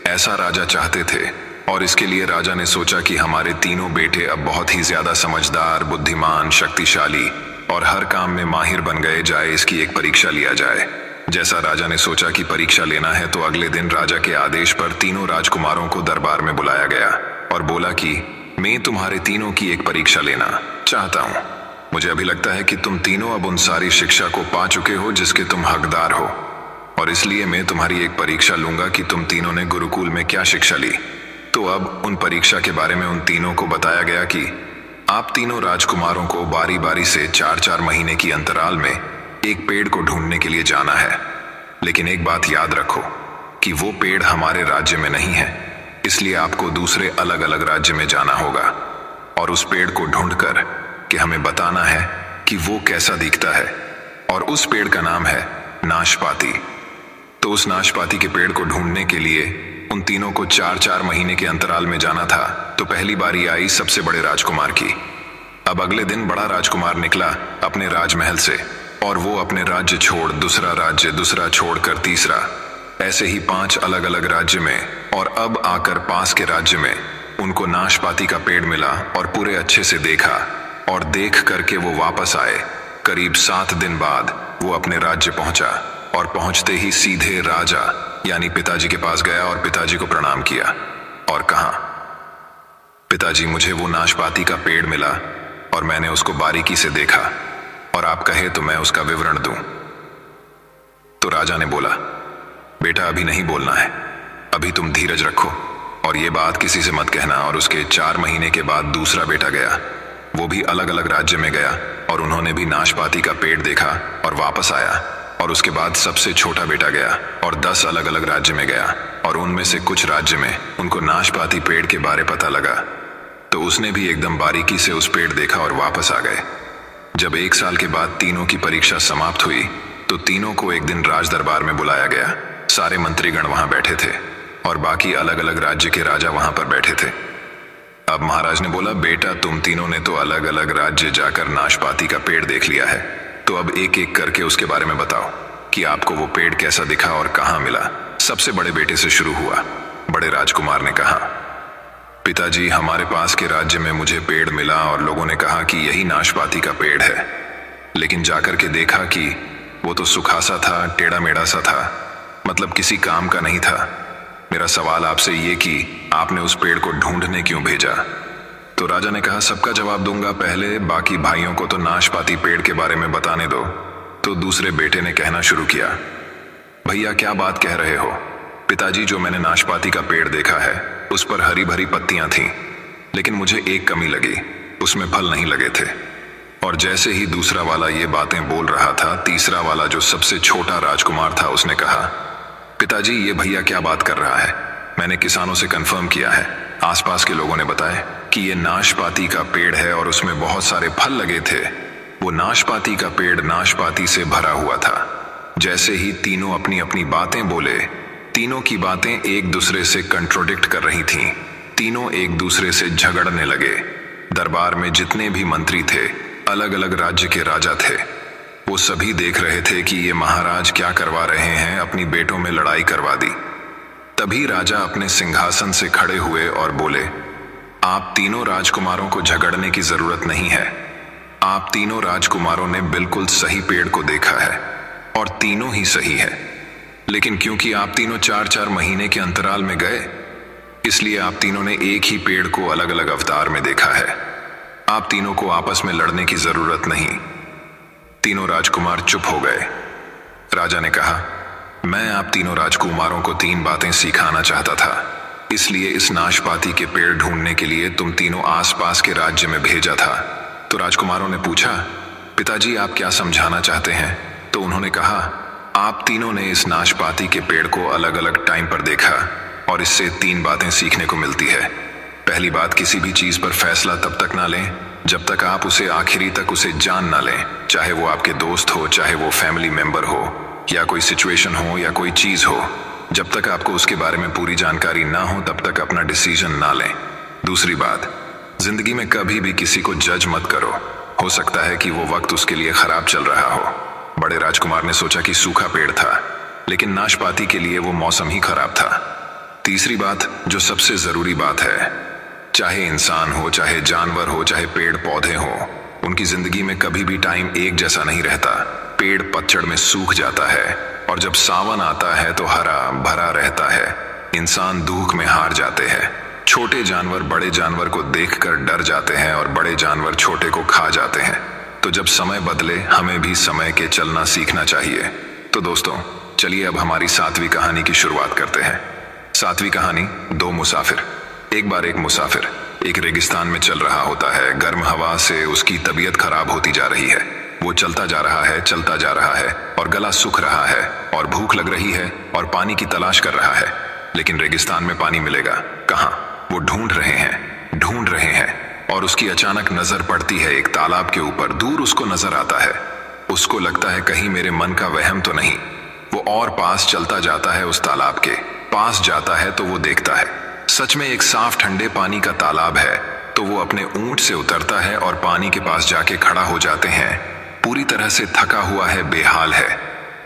[SPEAKER 1] ऐसा राजा चाहते थे और इसके लिए राजा ने सोचा कि हमारे तीनों बेटे अब बहुत ही ज्यादा समझदार, बुद्धिमान, शक्तिशाली और हर काम में माहिर बन गए जाए, इसकी एक परीक्षा लिया जाए। जैसा राजा ने सोचा कि परीक्षा लेना है, तो अगले दिन राजा के आदेश पर तीनों राजकुमारों को दरबार में बुलाया गया और बोला कि मैं तुम्हारे तीनों की एक परीक्षा लेना चाहता हूँ। मुझे अभी लगता है कि तुम तीनों अब उन सारी शिक्षा को पा चुके हो जिसके तुम हकदार हो, और इसलिए मैं तुम्हारी एक परीक्षा लूंगा कि तुम तीनों ने गुरुकुल में क्या शिक्षा ली। तो अब उन परीक्षा के बारे में उन तीनों को बताया गया कि आप तीनों राजकुमारों को बारी बारी से 4-4 महीने की अंतराल में एक पेड़ को ढूंढने के लिए जाना है। लेकिन एक बात याद रखो कि वो पेड़ हमारे राज्य में नहीं है, इसलिए आपको दूसरे अलग अलग राज्य में जाना होगा और उस पेड़ को ढूंढकर कि हमें बताना है कि वो कैसा दिखता है, और उस पेड़ का नाम है नाशपाती। तो उस नाशपाती के पेड़ को ढूंढने के लिए उन तीनों को 4-4 महीने के अंतराल में जाना था। तो पहली बारी आई सबसे बड़े राजकुमार की। अब अगले दिन बड़ा राजकुमार निकला अपने राजमहल से, और वो अपने राज्य छोड़ दूसरा राज्य, दूसरा छोड़कर तीसरा, ऐसे ही 5 अलग अलग राज्य में, और अब आकर पास के राज्य में उनको नाशपाती का पेड़ मिला और पूरे अच्छे से देखा, और देख करके वो वापस आए। करीब 7 दिन बाद वो अपने राज्य पहुंचा, और पहुंचते ही सीधे राजा यानी पिताजी के पास गया और पिताजी को प्रणाम किया और कहा, पिताजी मुझे वो नाशपाती का पेड़ मिला और मैंने उसको बारीकी से देखा, और आप कहे तो मैं उसका विवरण दूं। तो राजा ने बोला, बेटा अभी नहीं बोलना है, अभी तुम धीरज रखो और ये बात किसी से मत कहना। और उसके 4 महीने के बाद दूसरा बेटा गया, वो भी अलग अलग राज्य में गया और उन्होंने भी नाशपाती का पेड़ देखा और वापस आया। और उसके बाद सबसे छोटा बेटा गया और 10 अलग अलग राज्य में गया, और उनमें से कुछ राज्य में उनको नाशपाती पेड़ के बारे पता लगा, तो उसने भी एकदम बारीकी से उस पेड़ देखा और वापस आ गए। जब 1 साल के बाद तीनों की परीक्षा समाप्त हुई तो तीनों को एक दिन राज दरबार में बुलाया गया। सारे मंत्रीगण वहां बैठे थे और बाकी अलग अलग राज्य के राजा वहां पर बैठे थे। अब महाराज ने बोला, बेटा तुम तीनों ने तो अलग अलग राज्य जाकर नाशपाती का पेड़ देख लिया है, तो अब एक एक करके उसके बारे में बताओ कि आपको वो पेड़ कैसा दिखा और कहाँ मिला। सबसे बड़े बेटे से शुरू हुआ। बड़े राजकुमार ने कहा, पिताजी हमारे पास के राज्य में मुझे पेड़ मिला और लोगों ने कहा कि यही नाशपाती का पेड़ है, लेकिन जाकर के देखा कि वो तो सूखा सा था, टेढ़ा मेढ़ा सा था, मतलब किसी काम का नहीं था। मेरा सवाल आपसे ये कि आपने उस पेड़ को ढूंढने क्यों भेजा? तो राजा ने कहा, सबका जवाब दूंगा, पहले बाकी भाइयों को तो नाशपाती पेड़ के बारे में बताने दो। तो दूसरे बेटे ने कहना शुरू किया, भैया क्या बात कह रहे हो? पिताजी जो मैंने नाशपाती का पेड़ देखा है उस पर हरी भरी पत्तियां थीं, लेकिन मुझे एक कमी लगी, उसमें फल नहीं लगे थे। और जैसे ही दूसरा वाला ये बातें बोल रहा था, तीसरा वाला जो सबसे छोटा राजकुमार था उसने कहा, पिताजी ये भैया क्या बात कर रहा है? मैंने किसानों से कंफर्म किया है, आसपास के लोगों ने बताया कि ये नाशपाती का पेड़ है और उसमें बहुत सारे फल लगे थे। वो नाशपाती का पेड़ नाशपाती से भरा हुआ था। जैसे ही तीनों अपनी अपनी बातें बोले, तीनों की बातें एक दूसरे से कंट्रोडिक्ट कर रही थीं। तीनों एक दूसरे से झगड़ने लगे। दरबार में जितने भी मंत्री थे, अलग अलग राज्य के राजा थे, वो सभी देख रहे थे कि ये महाराज क्या करवा रहे हैं, अपनी बेटों में लड़ाई करवा दी। तभी राजा अपने सिंहासन से खड़े हुए और बोले, आप तीनों राजकुमारों को झगड़ने की जरूरत नहीं है। आप तीनों राजकुमारों ने बिल्कुल सही पेड़ को देखा है और तीनों ही सही है, लेकिन क्योंकि आप तीनों 4-4 महीने के अंतराल में गए, इसलिए आप तीनों ने एक ही पेड़ को अलग अलग अवतार में देखा है। आप तीनों को आपस में लड़ने की जरूरत नहीं। तीनों राजकुमार चुप हो गए। राजा ने कहा, मैं आप तीनों राजकुमारों को 3 बातें सिखाना चाहता था, इसलिए इस नाशपाती के पेड़ ढूंढने के लिए तुम तीनों आसपास के राज्य में भेजा था। तो राजकुमारों ने पूछा, पिताजी आप क्या समझाना चाहते हैं? तो उन्होंने कहा, आप तीनों ने इस नाशपाती के पेड़ को अलग अलग टाइम पर देखा और इससे 3 बातें सीखने को मिलती है। पहली बात, किसी भी चीज पर फैसला तब तक ना लें जब तक आप उसे आखिरी तक उसे जान ना लें, चाहे वो आपके दोस्त हो, चाहे वो फैमिली मेंबर हो, या कोई सिचुएशन हो या कोई चीज हो। जब तक आपको उसके बारे में पूरी जानकारी ना हो तब तक अपना डिसीजन ना लें। दूसरी बात, जिंदगी में कभी भी किसी को जज मत करो, हो सकता है कि वो वक्त उसके लिए खराब चल रहा हो। बड़े राजकुमार ने सोचा कि सूखा पेड़ था, लेकिन नाशपाती के लिए वो मौसम ही खराब था। तीसरी बात, जो सबसे जरूरी बात है, चाहे इंसान हो, चाहे जानवर हो, चाहे पेड़ पौधे हो, उनकी जिंदगी में कभी भी टाइम एक जैसा नहीं रहता। पेड़ पतझड़ में सूख जाता है और जब सावन आता है तो हरा भरा रहता है। इंसान दुख में हार जाते हैं। छोटे जानवर बड़े जानवर को देखकर डर जाते हैं और बड़े जानवर छोटे को खा जाते हैं। तो जब समय बदले, हमें भी समय के चलना सीखना चाहिए। तो दोस्तों, चलिए अब हमारी 7वीं कहानी की शुरुआत करते हैं। 7वीं कहानी, 2 मुसाफिर। एक बार एक मुसाफिर एक रेगिस्तान में चल रहा होता है। गर्म हवा से उसकी तबीयत खराब होती जा रही है। वो चलता जा रहा है, चलता जा रहा है और गला सूख रहा है और भूख लग रही है और पानी की तलाश कर रहा है। लेकिन रेगिस्तान में पानी मिलेगा कहाँ? वो ढूंढ रहे हैं और उसकी अचानक नजर पड़ती है एक तालाब के ऊपर। दूर उसको नजर आता है। उसको लगता है कहीं मेरे मन का वहम तो नहीं। वो और पास चलता जाता है। उस तालाब के पास जाता है तो वो देखता है सच में एक साफ ठंडे पानी का तालाब है। तो वो अपने ऊंट से उतरता है और पानी के पास जाके खड़ा हो जाते हैं। पूरी तरह से थका हुआ है, बेहाल है।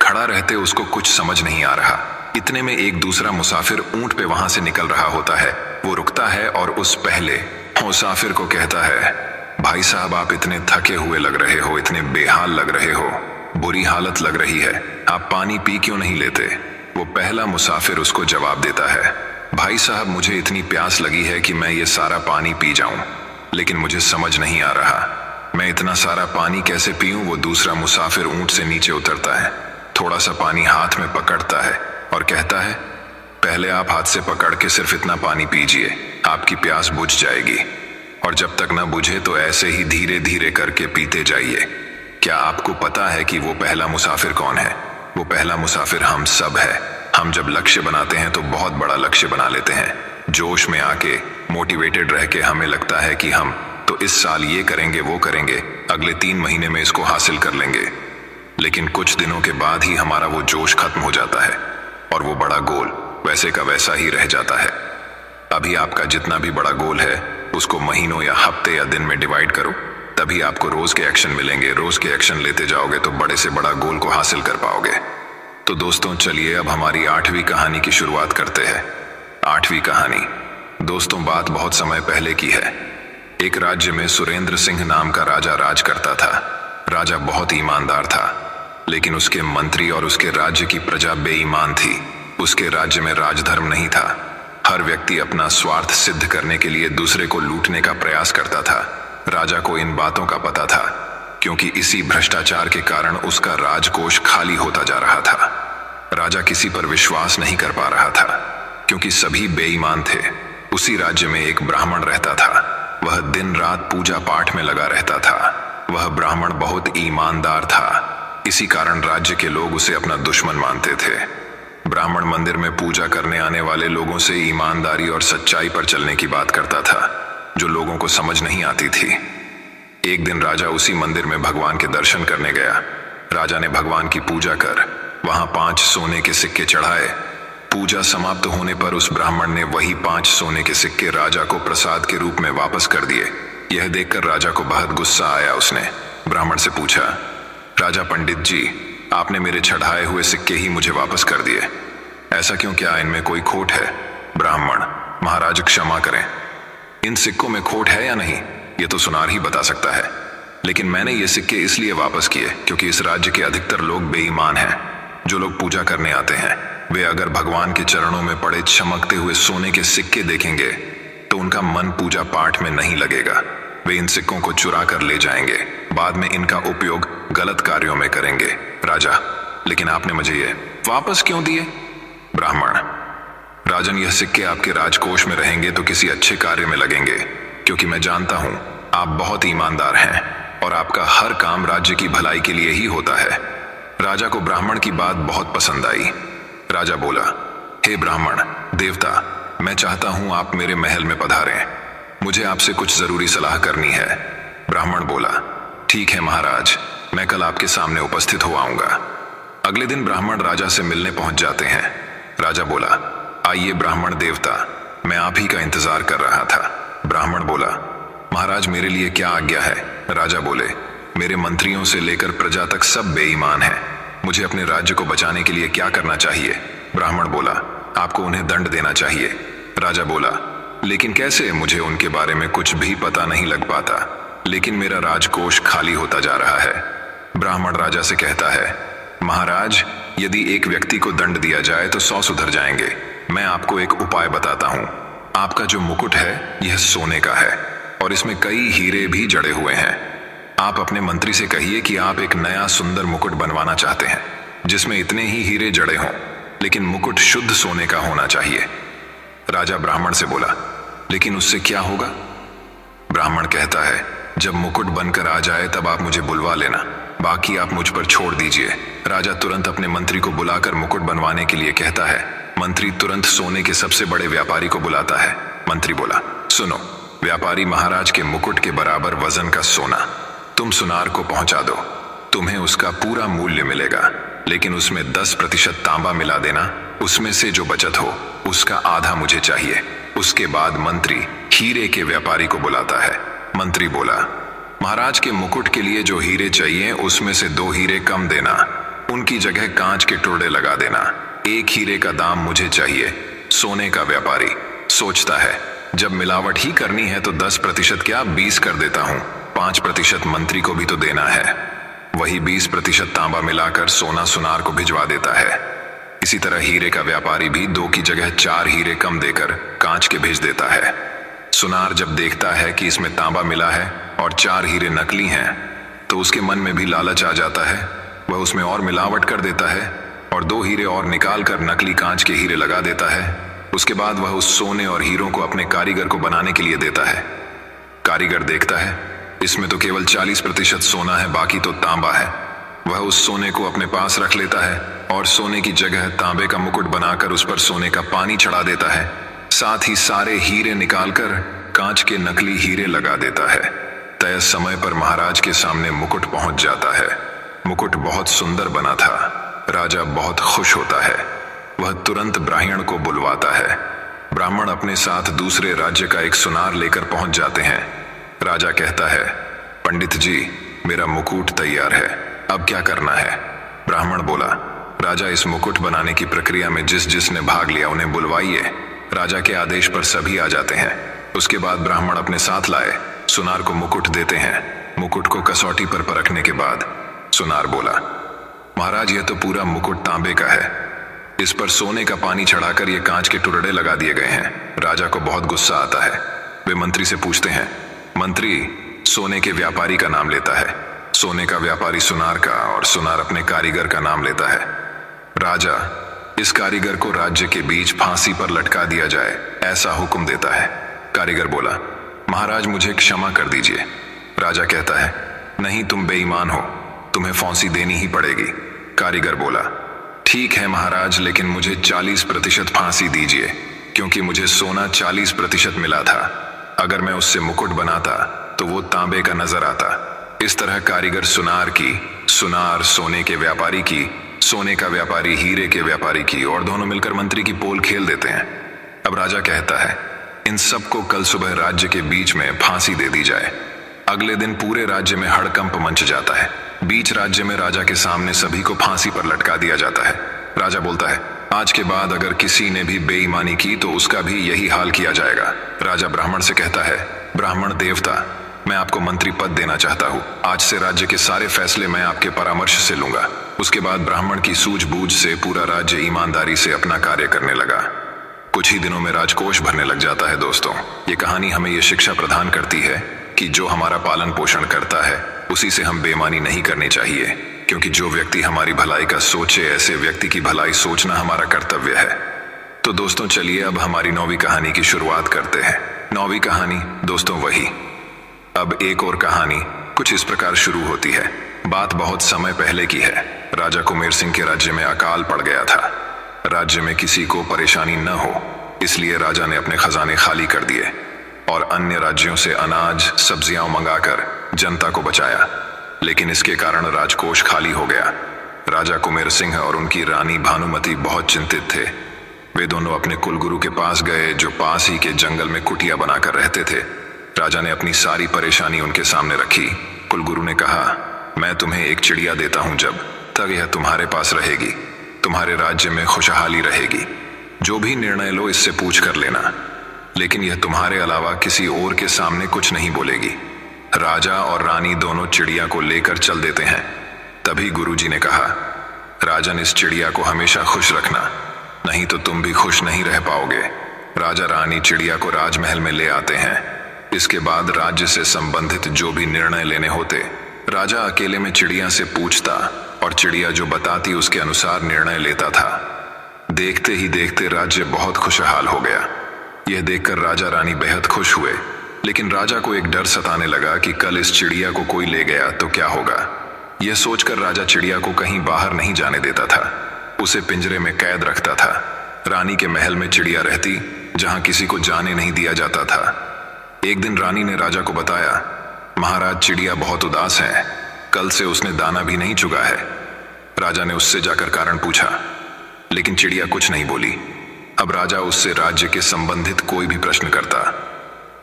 [SPEAKER 1] खड़ा रहते उसको कुछ समझ नहीं आ रहा। इतने में एक दूसरा मुसाफिर ऊंट पे वहां से निकल रहा होता है। वो रुकता है और उस पहले मुसाफिर को कहता है, भाई साहब आप इतने थके हुए लग रहे हो, इतने बेहाल लग रहे हो, बुरी हालत लग रही है, आप पानी पी क्यों नहीं लेते? वो पहला मुसाफिर उसको जवाब देता है, भाई साहब मुझे इतनी प्यास लगी है कि मैं ये सारा पानी पी जाऊं, लेकिन मुझे समझ नहीं आ रहा मैं इतना सारा पानी कैसे पीऊं। वो दूसरा मुसाफिर ऊंट से नीचे उतरता है, थोड़ा सा पानी हाथ में पकड़ता है और कहता है, पहले आप हाथ से पकड़ के सिर्फ इतना पानी पीजिए, आपकी प्यास बुझ जाएगी और जब तक ना बुझे तो ऐसे ही धीरे धीरे करके पीते जाइए। क्या आपको पता है कि वो पहला मुसाफिर कौन है? वो पहला मुसाफिर हम सब है। हम जब लक्ष्य बनाते हैं तो बहुत बड़ा लक्ष्य बना लेते हैं। जोश में आके मोटिवेटेड रह के हमें लगता है कि हम तो इस साल ये करेंगे, वो करेंगे, अगले 3 महीने में इसको हासिल कर लेंगे। लेकिन कुछ दिनों के बाद ही हमारा वो जोश खत्म हो जाता है और वो बड़ा गोल वैसे का वैसा ही रह जाता है। अभी आपका जितना भी बड़ा गोल है उसको महीनों या हफ्ते या दिन में डिवाइड करो, तभी आपको रोज के एक्शन मिलेंगे। रोज के एक्शन लेते जाओगे तो बड़े से बड़ा गोल को हासिल कर पाओगे। तो दोस्तों चलिए अब हमारी 8वीं कहानी की शुरुआत करते हैं। 8वीं कहानी। दोस्तों बात बहुत समय पहले की है। एक राज्य में सुरेंद्र सिंह नाम का राजा राज करता था। राजा बहुत ईमानदार था, लेकिन उसके मंत्री और उसके राज्य की प्रजा बेईमान थी। उसके राज्य में राजधर्म नहीं था। हर व्यक्ति अपना स्वार्थ सिद्ध करने के लिए दूसरे को लूटने का प्रयास करता था। राजा को इन बातों का पता था, क्योंकि इसी भ्रष्टाचार के कारण उसका राजकोष खाली होता जा रहा था। राजा किसी पर विश्वास नहीं कर पा रहा था, क्योंकि सभी बेईमान थे। उसी राज्य में एक ब्राह्मण रहता था। वह दिन रात पूजा पाठ में लगा रहता था। वह ब्राह्मण बहुत ईमानदार था। इसी कारण राज्य के लोग उसे अपना दुश्मन मानते थे। ब्राह्मण मंदिर में पूजा करने आने वाले लोगों से ईमानदारी और सच्चाई पर चलने की बात करता था, जो लोगों को समझ नहीं आती थी। एक दिन राजा उसी मंदिर में भगवान के दर्शन करने गया। राजा ने भगवान की पूजा कर वहां 5 सोने के सिक्के चढ़ाए। पूजा समाप्त होने पर उस ब्राह्मण ने वही 5 सोने के सिक्के राजा को प्रसाद के रूप में वापस कर दिए। यह देखकर राजा को बहुत गुस्सा आया। उसने ब्राह्मण से पूछा, राजा पंडित जी, आपने मेरे चढ़ाए हुए सिक्के ही मुझे वापस कर दिए, ऐसा क्यों? क्या इनमें कोई खोट है? ब्राह्मण, महाराज क्षमा करें, इन सिक्कों में खोट है या नहीं ये तो सुनार ही बता सकता है, लेकिन मैंने ये सिक्के इसलिए वापस किए क्योंकि इस राज्य के अधिकतर लोग बेईमान हैं। जो लोग पूजा करने आते हैं वे अगर भगवान के चरणों में पड़े चमकते हुए सोने के सिक्के देखेंगे तो उनका मन पूजा पाठ में नहीं लगेगा। वे इन सिक्कों को चुरा कर ले जाएंगे, बाद में इनका उपयोग गलत कार्यों में करेंगे। राजा, लेकिन आपने मुझे ये वापस क्यों दिए? ब्राह्मण, राजन, यह सिक्के आपके राजकोष में रहेंगे तो किसी अच्छे कार्य में लगेंगे, क्योंकि मैं जानता हूं आप बहुत ईमानदार हैं और आपका हर काम राज्य की भलाई के लिए ही होता है। राजा को ब्राह्मण की बात बहुत पसंद आई। राजा बोला, हे ब्राह्मण देवता, मैं चाहता हूं आप मेरे महल में पधारें। मुझे आपसे कुछ जरूरी सलाह करनी है। ब्राह्मण बोला, ठीक है महाराज, मैं कल आपके सामने उपस्थित हो आऊंगा। अगले दिन ब्राह्मण राजा से मिलने पहुंच जाते हैं। राजा बोला, आइए ब्राह्मण देवता, मैं आप ही का इंतजार कर रहा था। ब्राह्मण बोला, महाराज मेरे लिए क्या आज्ञा है? राजा बोले, मेरे मंत्रियों से लेकर प्रजा तक सब बेईमान हैं। मुझे अपने राज्य को बचाने के लिए क्या करना चाहिए? ब्राह्मण बोला, आपको उन्हें दंड देना चाहिए। राजा बोला, लेकिन कैसे? मुझे उनके बारे में कुछ भी पता नहीं लग पाता, लेकिन मेरा राजकोष खाली होता जा रहा है। ब्राह्मण राजा से कहता है, महाराज, यदि एक व्यक्ति को दंड दिया जाए तो 100 सुधर जाएंगे। मैं आपको एक उपाय बताता हूं। आपका जो मुकुट है यह सोने का है और इसमें कई हीरे भी जड़े हुए हैं। आप अपने मंत्री से कहिए कि आप एक नया सुंदर मुकुट बनवाना चाहते हैं जिसमें इतने ही हीरे जड़े हों, लेकिन मुकुट शुद्ध सोने का होना चाहिए। राजा ब्राह्मण से बोला, लेकिन उससे क्या होगा? ब्राह्मण कहता है, जब मुकुट बनकर आ जाए तब आप मुझे बुलवा लेना, बाकी आप मुझ पर छोड़ दीजिए। राजा तुरंत अपने मंत्री को बुलाकर मुकुट बनवाने के लिए कहता है। मंत्री तुरंत सोने के सबसे बड़े व्यापारी को बुलाता है। मंत्री बोला, सुनो, व्यापारी महाराज के मुकुट के बराबर वजन का सोना तुम सुनार को पहुंचा दो। तुम्हें उसका पूरा मूल्य मिलेगा, लेकिन उसमें 10% तांबा मिला देना। उसमें से जो बचत हो उसका आधा मुझे चाहिए। उसके बाद मंत्री हीरे के व्यापारी को बुलाता है। मंत्री बोला, महाराज के मुकुट के लिए जो हीरे चाहिए उसमें से 2 हीरे कम देना, उनकी जगह कांच के टुकड़े लगा देना। 1 हीरे का दाम मुझे चाहिए। सोने का व्यापारी सोचता है, जब मिलावट ही करनी है तो 10% क्या 20 कर देता हूं। 5% मंत्री को भी तो देना है। वही 20% तांबा मिलाकर सोना सुनार को भिजवा देता है। इसी तरह हीरे का व्यापारी भी 2 की जगह 4 हीरे कम देकर कांच के भेज देता है। सुनार जब देखता है कि इसमें तांबा मिला है और 4 हीरे नकली हैं, तो उसके मन में भी लालच आ जाता है। वह उसमें और मिलावट कर देता है और 2 हीरे और निकाल कर नकली कांच के हीरे लगा देता है। उसके बाद वह उस सोने और हीरों को अपने कारीगर को बनाने के लिए देता है। कारीगर देखता है, इसमें तो केवल 40% सोना है, बाकी तो तांबा है। वह उस सोने को अपने पास रख लेता है और सोने की जगह तांबे का मुकुट बनाकर उस पर सोने का पानी चढ़ा देता है। साथ ही सारे हीरे निकालकर कांच के नकली हीरे लगा देता है। तय समय पर महाराज के सामने मुकुट पहुंच जाता है। मुकुट बहुत सुंदर बना था। राजा बहुत खुश होता है। वह तुरंत ब्राह्मण को बुलवाता है। ब्राह्मण अपने साथ दूसरे राज्य का एक सुनार लेकर पहुंच जाते हैं। राजा कहता है, पंडित जी, मेरा मुकुट तैयार है, अब क्या करना है? ब्राह्मण बोला, राजा, इस मुकुट बनाने की प्रक्रिया में जिसने भाग लिया उन्हें बुलवाइए। राजा के आदेश पर सभी आ जाते हैं। उसके बाद ब्राह्मण अपने साथ लाए सुनार को मुकुट देते हैं। मुकुट को कसौटी पर परखने के बाद सुनार बोला, महाराज, यह तो पूरा मुकुट तांबे का है। इस पर सोने का पानी चढ़ाकर ये कांच के टुकड़े लगा दिए गए हैं। राजा को बहुत गुस्सा आता है। वे मंत्री से पूछते हैं। मंत्री सोने के व्यापारी का नाम लेता है। सोने का व्यापारी सुनार का और सुनार अपने कारीगर का नाम लेता है। राजा इस कारीगर को राज्य के बीच फांसी पर लटका दिया जाए, ऐसा हुक्म देता है। कारीगर बोला, महाराज, मुझे क्षमा कर दीजिए। राजा कहता है, नहीं, तुम बेईमान हो, तुम्हें फांसी देनी ही पड़ेगी। कारीगर बोला, ठीक है महाराज, लेकिन मुझे 40% फांसी दीजिए, क्योंकि मुझे सोना 40% मिला था। अगर मैं उससे मुकुट बनाता तो वो तांबे का नजर आता। इस तरह कारीगर सुनार की, सुनार सोने के व्यापारी की, सोने का व्यापारी हीरे के व्यापारी की, और दोनों मिलकर मंत्री की पोल खेल देते हैं। अब राजा कहता है, इन सबको कल सुबह राज्य के बीच में फांसी दे दी जाए। अगले दिन पूरे राज्य में हड़कंप मच जाता है। बीच राज्य में राजा के सामने सभी को फांसी पर लटका दिया जाता है। राजा बोलता है, आज के बाद अगर किसी ने भी बेईमानी की तो उसका भी यही हाल किया जाएगा। राजा ब्राह्मण से कहता है, ब्राह्मण देवता, मैं आपको मंत्री पद देना चाहता हूँ। आज से राज्य के सारे फैसले मैं आपके परामर्श से लूंगा। उसके बाद ब्राह्मण की सूझबूझ से पूरा राज्य ईमानदारी से अपना कार्य करने लगा। कुछ ही दिनों में राजकोष भरने लग जाता है। दोस्तों, ये कहानी हमें ये शिक्षा प्रदान करती है कि जो हमारा पालन पोषण करता है उसी से हम बेईमानी नहीं करनी चाहिए, क्योंकि जो व्यक्ति हमारी भलाई का सोचे, ऐसे व्यक्ति की भलाई सोचना हमारा कर्तव्य है। तो दोस्तों, चलिए अब हमारी 9वीं कहानी की शुरुआत करते हैं। 9वीं कहानी दोस्तों वही। अब एक और कहानी कुछ इस प्रकार शुरू होती है। बात बहुत समय पहले की है। राजा कुमेर सिंह के राज्य में अकाल पड़ गया था। राज्य में किसी को परेशानी न हो, इसलिए राजा ने अपने खजाने खाली कर दिए और अन्य राज्यों से अनाज, सब्जियां मंगाकर जनता को बचाया। लेकिन इसके कारण राजकोष खाली हो गया। राजा कुमेर सिंह और उनकी रानी भानुमति बहुत चिंतित थे। वे दोनों अपने कुलगुरु के पास गए, जो पास ही के जंगल में कुटिया बनाकर रहते थे। राजा ने अपनी सारी परेशानी उनके सामने रखी। कुलगुरु ने कहा, मैं तुम्हें एक चिड़िया देता हूं, जब तक यह तुम्हारे पास रहेगी तुम्हारे राज्य में खुशहाली रहेगी। जो भी निर्णय लो इससे पूछ कर लेना, लेकिन यह तुम्हारे अलावा किसी और के सामने कुछ नहीं बोलेगी। राजा और रानी दोनों चिड़िया को लेकर चल देते हैं। तभी गुरुजी ने कहा, राजन, इस चिड़िया को हमेशा खुश रखना, नहीं तो तुम भी खुश नहीं रह पाओगे। राजा रानी चिड़िया को राजमहल में ले आते हैं। इसके बाद राज्य से संबंधित जो भी निर्णय लेने होते, राजा अकेले में चिड़िया से पूछता और चिड़िया जो बताती उसके अनुसार निर्णय लेता था। देखते ही देखते राज्य बहुत खुशहाल हो गया। यह देखकर राजा रानी बेहद खुश हुए, लेकिन राजा को एक डर सताने लगा कि कल इस चिड़िया को कोई ले गया तो क्या होगा। यह सोचकर राजा चिड़िया को कहीं बाहर नहीं जाने देता था, उसे पिंजरे में कैद रखता था। रानी के महल में चिड़िया रहती, जहां किसी को जाने नहीं दिया जाता था। एक दिन रानी ने राजा को बताया, महाराज चिड़िया बहुत उदास है, कल से उसने दाना भी नहीं चुगा है। राजा ने उससे जाकर कारण पूछा, लेकिन चिड़िया कुछ नहीं बोली। अब राजा उससे राज्य के संबंधित कोई भी प्रश्न करता,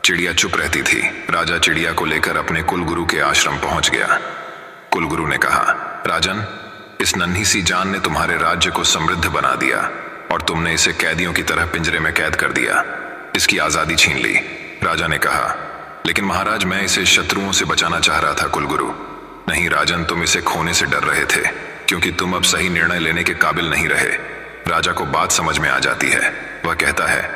[SPEAKER 1] चिड़िया चुप रहती थी। राजा चिड़िया को लेकर अपने कुलगुरु के आश्रम पहुंच गया। कुलगुरु ने कहा, राजन, इस नन्ही सी जान ने तुम्हारे राज्य को समृद्ध बना दिया और तुमने इसे कैदियों की तरह पिंजरे में कैद कर दिया, इसकी आजादी छीन ली। राजा ने कहा, लेकिन महाराज मैं इसे शत्रुओं से बचाना चाह रहा था। कुलगुरु, नहीं राजन, तुम इसे खोने से डर रहे थे क्योंकि तुम अब सही निर्णय लेने के काबिल नहीं रहे। राजा को बात समझ में आ जाती है। वह कहता है,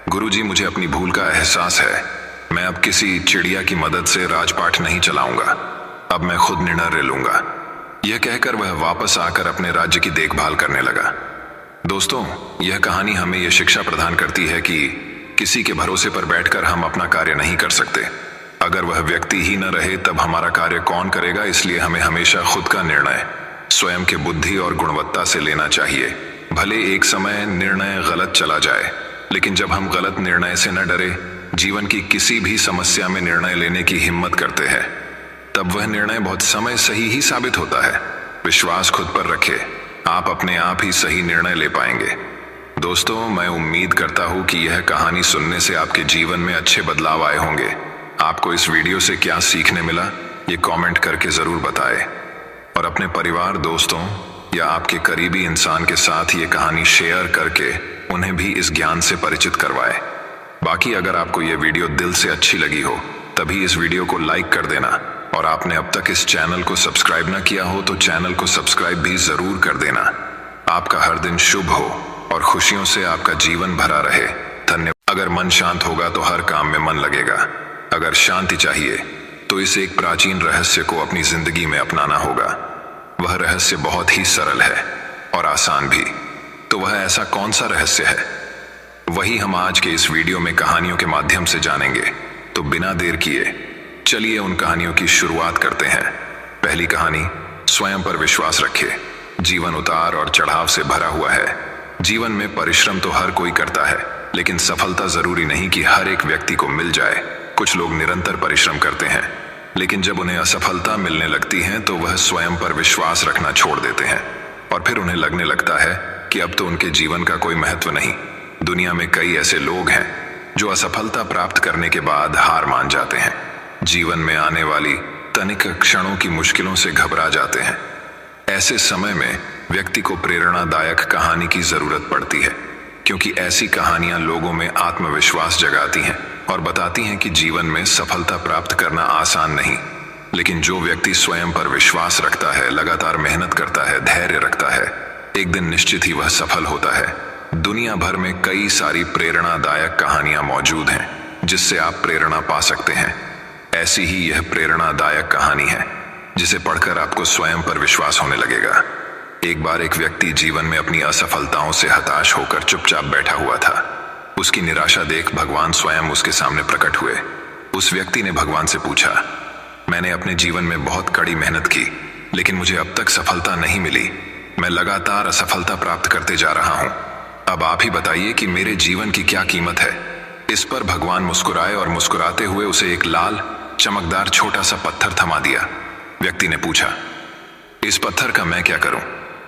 [SPEAKER 1] गुरुजी, मुझे अपनी भूल का एहसास है। मैं अब किसी चिड़िया की मदद से राजपाट नहीं चलाऊंगा, अब मैं खुद निर्णय ले लूंगा। यह कहकर वह वापस आकर अपने राज्य की देखभाल करने लगा। दोस्तों, यह कहानी हमें यह शिक्षा प्रदान करती है कि किसी के भरोसे पर बैठकर हम अपना कार्य नहीं कर सकते। अगर वह व्यक्ति ही न रहे तब हमारा कार्य कौन करेगा। इसलिए हमें हमेशा खुद का निर्णय स्वयं के बुद्धि और गुणवत्ता से लेना चाहिए। भले एक समय निर्णय गलत चला जाए, लेकिन जब हम गलत निर्णय से न डरे, जीवन की किसी भी समस्या में निर्णय लेने की हिम्मत करते हैं, तब वह निर्णय बहुत समय सही ही साबित होता है। विश्वास खुद पर रखें, आप अपने आप ही सही निर्णय ले पाएंगे। दोस्तों, मैं उम्मीद करता हूं कि यह कहानी सुनने से आपके जीवन में अच्छे बदलाव आए होंगे। आपको इस वीडियो से क्या सीखने मिला, ये कमेंट करके जरूर बताएं और अपने परिवार, दोस्तों या आपके करीबी इंसान के साथ ये कहानी शेयर करके उन्हें भी इस ज्ञान से परिचित करवाएं। बाकी अगर आपको ये वीडियो दिल से अच्छी लगी हो तभी इस वीडियो को लाइक कर देना, और आपने अब तक इस चैनल को सब्सक्राइब ना किया हो तो चैनल को सब्सक्राइब भी जरूर कर देना। आपका हर दिन शुभ हो और खुशियों से आपका जीवन भरा रहे। धन्यवाद। अगर मन शांत होगा तो हर काम में मन लगेगा। अगर शांति चाहिए तो इस एक प्राचीन रहस्य को अपनी जिंदगी में अपनाना होगा। वह रहस्य बहुत ही सरल है और आसान भी। तो वह ऐसा कौन सा रहस्य है, वही हम आज के इस वीडियो में कहानियों के माध्यम से जानेंगे। तो बिना देर किए चलिए उन कहानियों की शुरुआत करते हैं। पहली कहानी, स्वयं पर विश्वास रखें। जीवन उतार और चढ़ाव से भरा हुआ है। जीवन में परिश्रम तो हर कोई करता है, लेकिन सफलता जरूरी नहीं कि हर एक व्यक्ति को मिल जाए। कुछ लोग निरंतर परिश्रम करते हैं, लेकिन जब उन्हें असफलता मिलने लगती है तो वह स्वयं पर विश्वास रखना छोड़ देते हैं और फिर उन्हें लगने लगता है कि अब तो उनके जीवन का कोई महत्व नहीं। दुनिया में कई ऐसे लोग हैं जो असफलता प्राप्त करने के बाद हार मान जाते हैं, जीवन में आने वाली तनिक क्षणों की मुश्किलों से घबरा जाते हैं। ऐसे समय में व्यक्ति को प्रेरणादायक कहानी की जरूरत पड़ती है, क्योंकि ऐसी कहानियां लोगों में आत्मविश्वास जगाती हैं और बताती हैं कि जीवन में सफलता प्राप्त करना आसान नहीं, लेकिन जो व्यक्ति स्वयं पर विश्वास रखता है, लगातार मेहनत करता है, धैर्य रखता है, एक दिन निश्चित ही वह सफल होता है। दुनिया भर में कई सारी प्रेरणादायक कहानियां मौजूद हैं जिससे आप प्रेरणा पा सकते हैं। ऐसी ही यह प्रेरणादायक कहानी है जिसे पढ़कर आपको स्वयं पर विश्वास होने लगेगा। एक बार एक व्यक्ति जीवन में अपनी असफलताओं से हताश होकर चुपचाप बैठा हुआ था। उसकी निराशा देख भगवान स्वयं उसके सामने प्रकट हुए। उस व्यक्ति ने भगवान से पूछा, मैंने अपने जीवन में बहुत कड़ी मेहनत की, लेकिन मुझे अब तक सफलता नहीं मिली। मैं लगातार असफलता प्राप्त करते जा रहा हूं। अब आप ही बताइए कि मेरे जीवन की क्या कीमत है। इस पर भगवान मुस्कुराए और मुस्कुराते हुए उसे एक लाल चमकदार छोटा सा पत्थर थमा दिया। व्यक्ति ने पूछा, इस पत्थर का मैं क्या करूं?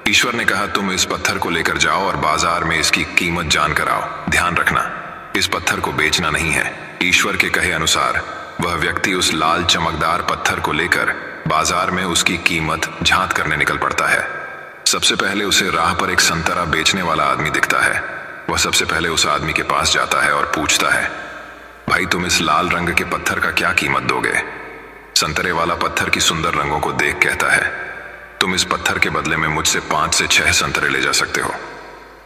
[SPEAKER 1] ईश्वर ने कहा, तुम इस पत्थर को लेकर जाओ और बाजार में इसकी कीमत जानकर आओ। ध्यान रखना, इस पत्थर को बेचना नहीं है। ईश्वर के कहे अनुसार वह व्यक्ति उस लाल चमकदार पत्थर को लेकर बाजार में उसकी कीमत झांत करने निकल पड़ता है। सबसे पहले उसे राह पर एक संतरा बेचने वाला आदमी दिखता है। वह सबसे पहले उस आदमी के पास जाता है और पूछता है, भाई तुम इस लाल रंग के पत्थर का क्या कीमत दोगे? संतरे वाला पत्थर की सुंदर रंगों को देख कहता है, तुम इस पत्थर के बदले में मुझसे 5 से 6 संतरे ले जा सकते हो।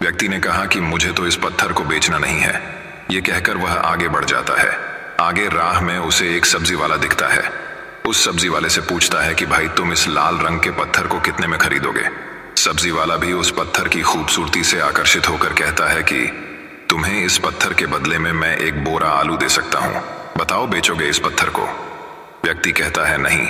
[SPEAKER 1] व्यक्ति ने कहा कि मुझे तो इस पत्थर को बेचना नहीं है। ये कहकर वह आगे बढ़ जाता है। आगे राह में उसे एक सब्जी वाला दिखता है। उस सब्जी वाले से पूछता है कि भाई तुम इस लाल रंग के पत्थर को कितने में खरीदोगे? सब्जी वाला भी उस पत्थर की खूबसूरती से आकर्षित होकर कहता है कि तुम्हें इस पत्थर के बदले में मैं एक बोरा आलू दे सकता हूं। बताओ, बेचोगे इस पत्थर को? व्यक्ति कहता है, नहीं,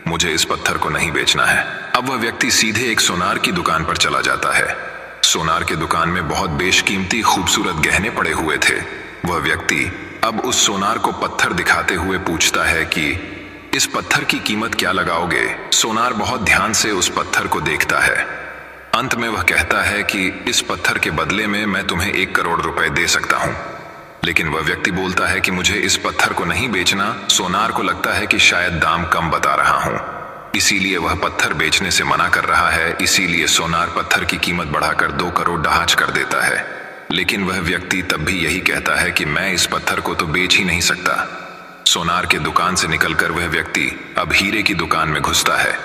[SPEAKER 1] मुझे इस पत्थर को नहीं बेचना है। अब वह व्यक्ति सीधे एक सोनार की दुकान पर चला जाता है। सोनार की दुकान में बहुत बेशकीमती खूबसूरत गहने पड़े हुए थे। वह व्यक्ति अब उस सोनार को पत्थर दिखाते हुए पूछता है कि इस पत्थर की कीमत क्या लगाओगे? सोनार बहुत ध्यान से उस पत्थर को देखता है। अंत में वह कहता है कि इस पत्थर के बदले में मैं तुम्हें 1 करोड़ रुपए दे सकता हूं। लेकिन वह व्यक्ति बोलता है कि मुझे इस पत्थर को नहीं बेचना। सोनार को लगता है कि शायद दाम कम बता रहा हूं, इसीलिए वह पत्थर बेचने से मना कर रहा है। इसीलिए सोनार पत्थर की कीमत बढ़ाकर 2 करोड़ डहाच कर देता है। लेकिन वह व्यक्ति तब भी यही कहता है कि मैं इस पत्थर को तो बेच ही नहीं सकता। सोनार के दुकान से निकलकर वह व्यक्ति अब हीरे की दुकान में घुसता है,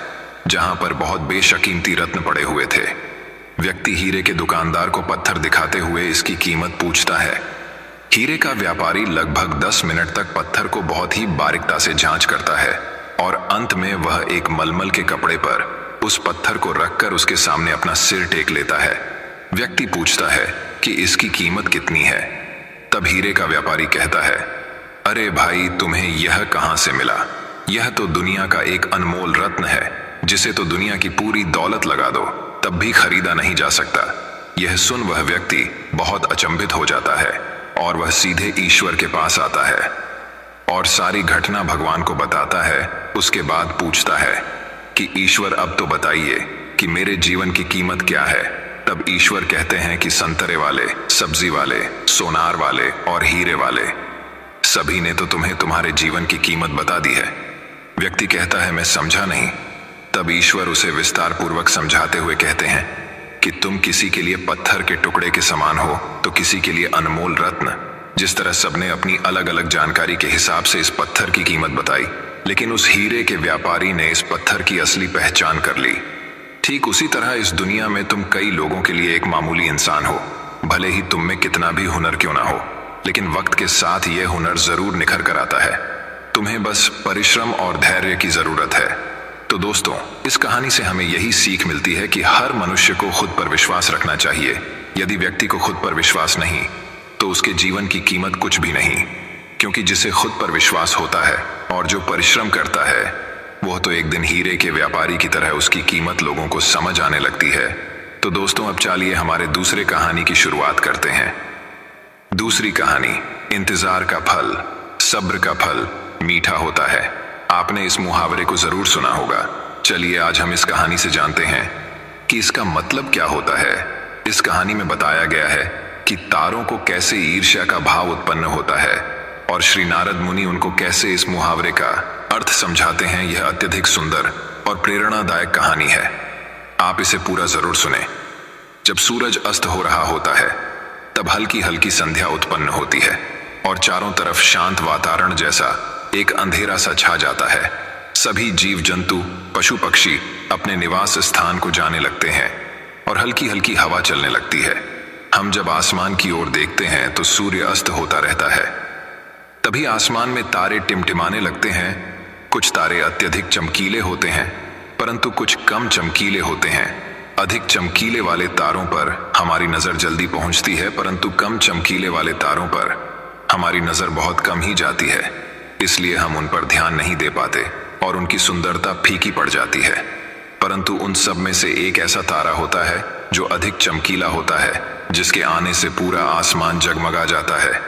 [SPEAKER 1] जहां पर बहुत बेशकीमती रत्न पड़े हुए थे। व्यक्ति हीरे के दुकानदार को पत्थर दिखाते हुए इसकी कीमत पूछता है। हीरे का व्यापारी लगभग 10 मिनट तक पत्थर को बहुत ही बारीकता से जांच करता है और अंत में वह एक मलमल के कपड़े पर उस पत्थर को रखकर उसके सामने अपना सिर टेक लेता है। व्यक्ति पूछता है कि इसकी कीमत कितनी है? तब हीरे का व्यापारी कहता है, अरे भाई, तुम्हें यह कहां से मिला? यह तो दुनिया का एक अनमोल रत्न है, जिसे तो दुनिया की पूरी दौलत लगा दो तब भी खरीदा नहीं जा सकता। यह सुन वह व्यक्ति बहुत अचंभित हो जाता है और वह सीधे ईश्वर के पास आता है और सारी घटना भगवान को बताता है। उसके बाद पूछता है कि ईश्वर, अब तो बताइए कि मेरे जीवन की कीमत क्या है? तब ईश्वर कहते हैं कि संतरे वाले, सब्जी वाले, सोनार वाले और हीरे वाले सभी ने तो तुम्हें तुम्हारे जीवन की कीमत बता दी है। व्यक्ति कहता है, मैं समझा नहीं। तब ईश्वर उसे विस्तार पूर्वक समझाते हुए कहते हैं कि तुम किसी के लिए पत्थर के टुकड़े के समान हो तो किसी के लिए अनमोल रत्न। जिस तरह सबने अपनी अलग अलग जानकारी के हिसाब से इस पत्थर की कीमत बताई, लेकिन उस हीरे के व्यापारी ने इस पत्थर की असली पहचान कर ली। ठीक उसी तरह इस दुनिया में तुम कई लोगों के लिए एक मामूली इंसान हो। भले ही तुम में कितना भी हुनर क्यों ना हो, लेकिन वक्त के साथ यह हुनर जरूर निखर कर आता है। तुम्हें बस परिश्रम और धैर्य की जरूरत है। तो दोस्तों, इस कहानी से हमें यही सीख मिलती है कि हर मनुष्य को खुद पर विश्वास रखना चाहिए। यदि व्यक्ति को खुद पर विश्वास नहीं तो उसके जीवन की कीमत कुछ भी नहीं, क्योंकि जिसे खुद पर विश्वास होता है और जो परिश्रम करता है, वह तो एक दिन हीरे के व्यापारी की तरह उसकी कीमत लोगों को समझ आने लगती है। तो दोस्तों, अब चलिए हमारे दूसरे कहानी की शुरुआत करते हैं। दूसरी कहानी, इंतजार का फल। सब्र का फल मीठा होता है। आपने इस मुहावरे को जरूर सुना होगा। चलिए आज हम इस कहानी से जानते हैं कि इसका मतलब क्या होता है। इस कहानी में बताया गया है कि तारों को कैसे ईर्ष्या का भाव उत्पन्न होता है और श्री नारद मुनि उनको कैसे इस मुहावरे का अर्थ समझाते हैं। यह अत्यधिक सुंदर और प्रेरणादायक कहानी है। आप इसे पूरा जरूर सुने। जब सूरज अस्त हो रहा होता है तब हल्की हल्की संध्या उत्पन्न होती है और चारों तरफ शांत वातावरण जैसा एक अंधेरा सा छा जाता है। सभी जीव जंतु, पशु पक्षी अपने निवास स्थान को जाने लगते हैं और हल्की हल्की हवा चलने लगती है। हम जब आसमान की ओर देखते हैं तो सूर्य अस्त होता रहता है। तभी आसमान में तारे टिमटिमाने लगते हैं। कुछ तारे अत्यधिक चमकीले होते हैं, परंतु कुछ कम चमकीले होते हैं। अधिक चमकीले वाले तारों पर हमारी नजर जल्दी पहुंचती है, परंतु कम चमकीले वाले तारों पर हमारी नजर बहुत कम ही जाती है। इसलिए हम उन पर ध्यान नहीं दे पाते और उनकी सुंदरता फीकी पड़ जाती है। परंतु उन सब में से एक ऐसा तारा होता है जो अधिक चमकीला होता है, जिसके आने से पूरा आसमान जगमगा जाता है।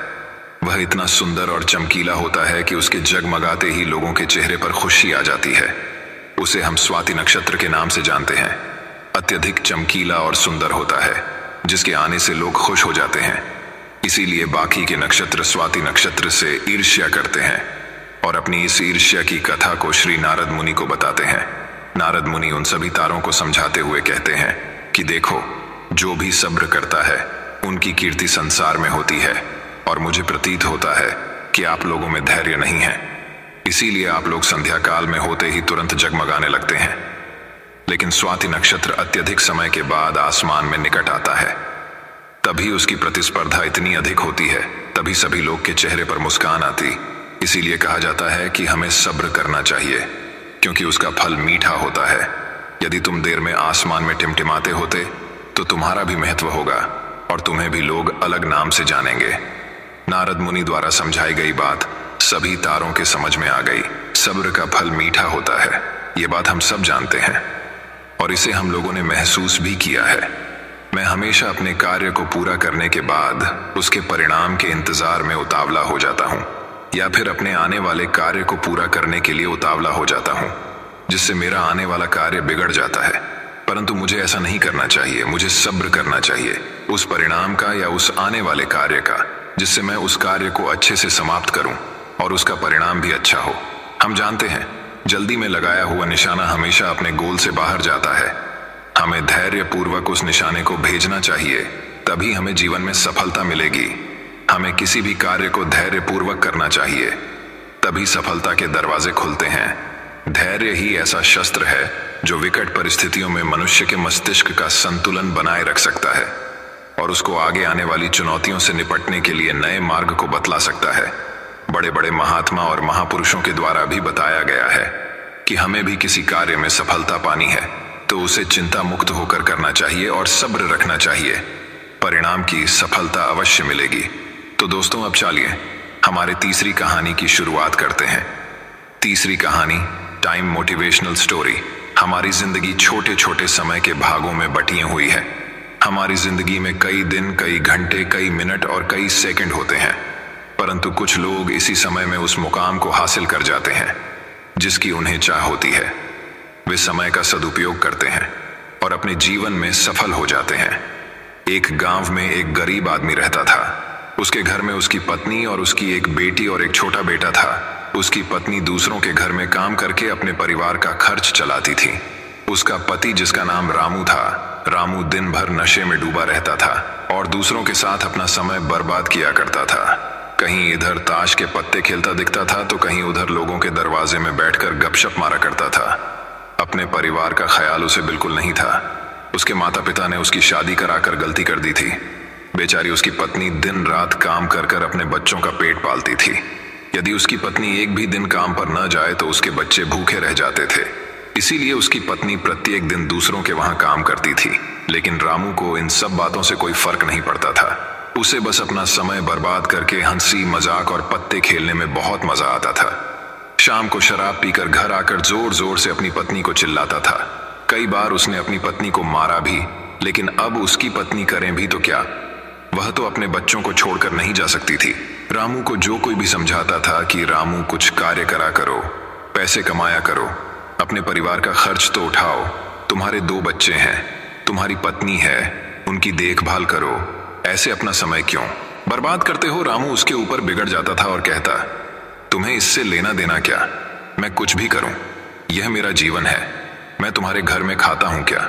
[SPEAKER 1] वह इतना सुंदर और चमकीला होता है कि उसके जगमगाते ही लोगों के चेहरे पर खुशी आ जाती है। उसे हम स्वाति नक्षत्र के नाम से जानते हैं। अत्यधिक चमकीला और सुंदर होता है, जिसके आने से लोग खुश हो जाते हैं। इसीलिए बाकी के नक्षत्र स्वाति नक्षत्र से ईर्ष्या करते हैं और अपनी इस ईर्ष्या की कथा को श्री नारद मुनि को बताते हैं। नारद मुनि उन सभी तारों को समझाते हुए कहते हैं कि देखो, जो भी सब्र करता है उनकी कीर्ति संसार में होती है और मुझे प्रतीत होता है कि आप लोगों में धैर्य नहीं है। इसीलिए आप लोग संध्या काल में होते ही तुरंत जगमगाने लगते हैं। लेकिन स्वाति नक्षत्र अत्यधिक समय के बाद आसमान में निकट आता है। तभी उसकी प्रतिस्पर्धा इतनी अधिक होती है, तभी सभी लोग के चेहरे पर मुस्कान आती। इसीलिए कहा जाता है कि हमें सब्र करना चाहिए, क्योंकि उसका फल मीठा होता है। यदि तुम देर में आसमान में टिमटिमाते होते तो तुम्हारा भी महत्व होगा, और तुम्हें भी लोग अलग नाम से जानेंगे। नारद मुनि द्वारा समझाई गई बात सभी तारों के समझ में आ गई। सब्र का फल मीठा होता है, ये बात हम सब जानते हैं और इसे हम लोगों ने महसूस भी किया है। मैं हमेशा अपने कार्य को पूरा करने के बाद उसके परिणाम के इंतजार में उतावला हो जाता हूँ, या फिर अपने आने वाले कार्य को पूरा करने के लिए उतावला हो जाता हूँ, जिससे मेरा आने वाला कार्य बिगड़ जाता है। परंतु मुझे ऐसा नहीं करना चाहिए। मुझे सब्र करना चाहिए उस परिणाम का या उस आने वाले कार्य का, जिससे मैं उस कार्य को अच्छे से समाप्त करूं और उसका परिणाम भी अच्छा हो। हम जानते हैं जल्दी में लगाया हुआ निशाना हमेशा अपने गोल से बाहर जाता है। हमें धैर्य पूर्वक उस निशाने को भेजना चाहिए, तभी हमें जीवन में सफलता मिलेगी। हमें किसी भी कार्य को धैर्य पूर्वक करना चाहिए, तभी सफलता के दरवाजे खुलते हैं। धैर्य ही ऐसा शस्त्र है जो विकट परिस्थितियों में मनुष्य के मस्तिष्क का संतुलन बनाए रख सकता है और उसको आगे आने वाली चुनौतियों से निपटने के लिए नए मार्ग को बतला सकता है। बड़े बड़े महात्मा और महापुरुषों के द्वारा भी बताया गया है कि हमें भी किसी कार्य में सफलता पानी है तो उसे चिंता मुक्त होकर करना चाहिए और सब्र रखना चाहिए। परिणाम की सफलता अवश्य मिलेगी। तो दोस्तों, अब चलिए हमारे तीसरी कहानी की शुरुआत करते हैं। तीसरी कहानी टाइम मोटिवेशनल स्टोरी। हमारी जिंदगी छोटे छोटे समय के भागों में बटी हुई है। हमारी जिंदगी में कई दिन, कई घंटे, कई मिनट और कई सेकंड होते हैं, परंतु कुछ लोग इसी समय में उस मुकाम को हासिल कर जाते हैं जिसकी उन्हें चाह होती है। वे समय का सदुपयोग करते हैं और अपने जीवन में सफल हो जाते हैं। एक गांव में एक गरीब आदमी रहता था। उसके घर में उसकी पत्नी और उसकी एक बेटी और एक छोटा बेटा था। उसकी पत्नी दूसरों के घर में काम करके अपने परिवार का खर्च चलाती थी। उसका पति, जिसका नाम रामू था, रामू दिन भर नशे में डूबा रहता था और दूसरों के साथ अपना समय बर्बाद किया करता था। कहीं इधर ताश के पत्ते खेलता दिखता था तो कहीं उधर लोगों के दरवाजे में बैठकर गपशप मारा करता था। अपने परिवार का ख्याल उसे बिल्कुल नहीं था। उसके माता पिता ने उसकी शादी कराकर गलती कर दी थी। बेचारी उसकी पत्नी दिन रात काम कर कर अपने बच्चों का पेट पालती थी। यदि उसकी पत्नी एक भी दिन काम पर न जाए तो उसके बच्चे भूखे रह जाते थे। इसीलिए उसकी पत्नी प्रत्येक दिन दूसरों के वहां काम करती थी। लेकिन रामू को इन सब बातों से कोई फर्क नहीं पड़ता था। उसे बस अपना समय बर्बाद करके हंसी मजाक और पत्ते खेलने में बहुत मजा आता था। शाम को शराब पीकर घर आकर जोर जोर से अपनी पत्नी को चिल्लाता था। कई बार उसने अपनी पत्नी को मारा भी, लेकिन अब उसकी पत्नी करें भी तो क्या, वह तो अपने बच्चों को छोड़कर नहीं जा सकती थी। रामू को जो कोई भी समझाता था कि रामू कुछ कार्य करा करो, पैसे कमाया करो, अपने परिवार का खर्च तो उठाओ, तुम्हारे 2 बच्चे हैं, तुम्हारी पत्नी है, उनकी देखभाल करो, ऐसे अपना समय क्यों बर्बाद करते हो। रामू उसके ऊपर बिगड़ जाता था और कहता, तुम्हें इससे लेना देना क्या, मैं कुछ भी करूं, यह मेरा जीवन है, मैं तुम्हारे घर में खाता हूं क्या।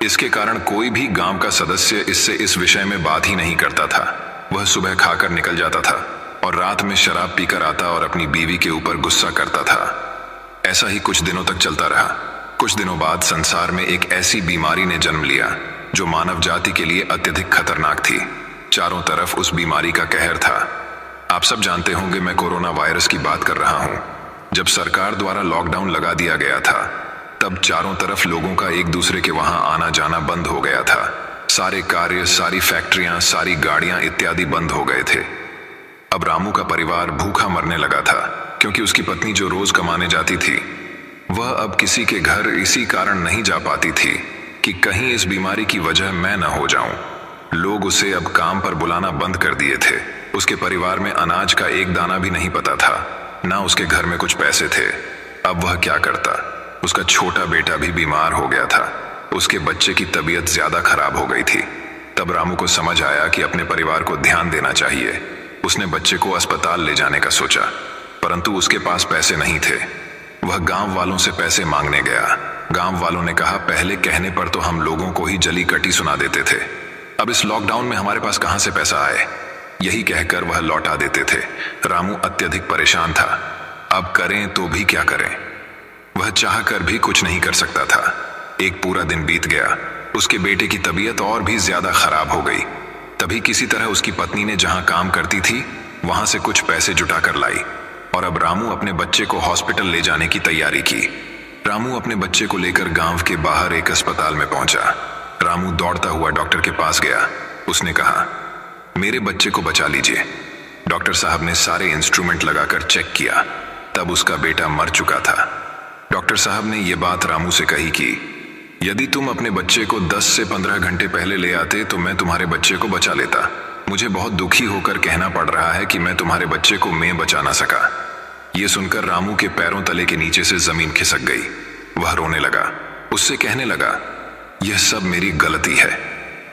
[SPEAKER 1] इसके कारण कोई भी गांव का सदस्य इससे इस विषय में बात ही नहीं करता था। वह सुबह खाकर निकल जाता था और रात में शराब पीकर आता और अपनी बीवी के ऊपर गुस्सा करता था। ऐसा ही कुछ दिनों तक चलता रहा। कुछ दिनों बाद संसार में एक ऐसी बीमारी ने जन्म लिया जो मानव जाति के लिए अत्यधिक खतरनाक थी। चारों तरफ उस बीमारी का कहर था। आप सब जानते होंगे मैं कोरोना वायरस की बात कर रहा हूं। जब सरकार द्वारा लॉकडाउन लगा दिया गया था तब चारों तरफ लोगों का एक दूसरे के वहां आना जाना बंद हो गया था। सारे कार्य, सारी फैक्ट्रियां, सारी गाड़ियां इत्यादि बंद हो गए थे। अब रामू का परिवार भूखा मरने लगा था क्योंकि उसकी पत्नी जो रोज कमाने जाती थी वह अब किसी के घर इसी कारण नहीं जा पाती थी कि कहीं इस बीमारी की वजह मैं न हो जाऊं। लोग उसे अब काम पर बुलाना बंद कर दिए थे। उसके परिवार में अनाज का एक दाना भी नहीं पता था, ना उसके घर में कुछ पैसे थे। अब वह क्या करता। उसका छोटा बेटा भी बीमार हो गया था। उसके बच्चे की तबीयत ज्यादा खराब हो गई थी। तब रामू को समझ आया कि अपने परिवार को ध्यान देना चाहिए। उसने बच्चे को अस्पताल ले जाने का सोचा, परंतु उसके पास पैसे नहीं थे। वह गांव वालों से पैसे मांगने गया। गांव वालों ने कहा, पहले कहने पर तो हम लोगों को ही जली कटी सुना देते थे, अब इस लॉकडाउन में हमारे पास कहां से पैसा आए। यही कहकर वह लौटा देते थे। रामू अत्यधिक परेशान था। अब करें तो भी क्या करें। वह चाहकर भी कुछ नहीं कर सकता था। एक पूरा दिन बीत गया। उसके बेटे की तबीयत और भी ज्यादा खराब हो गई। तभी किसी तरह उसकी पत्नी ने जहां काम करती थी वहां से कुछ पैसे जुटाकर लाई और अब रामू अपने बच्चे को हॉस्पिटल ले जाने की तैयारी की। रामू अपने बच्चे को लेकर गांव के बाहर एक अस्पताल में पहुंचा। रामू दौड़ता हुआ डॉक्टर के पास गया। उसने कहा, मेरे बच्चे को बचा लीजिए। डॉक्टर साहब ने सारे इंस्ट्रूमेंट लगाकर चेक किया, तब उसका बेटा मर चुका था। डॉक्टर साहब ने यह बात रामू से कही कि यदि तुम अपने बच्चे को 10 से 15 घंटे पहले ले आते तो मैं तुम्हारे बच्चे को बचा लेता। मुझे बहुत दुखी होकर कहना पड़ रहा है कि मैं तुम्हारे बच्चे को मैं बचा ना सका। यह सुनकर रामू के पैरों तले के नीचे से जमीन खिसक गई। वह रोने लगा। उससे कहने लगा, यह सब मेरी गलती है।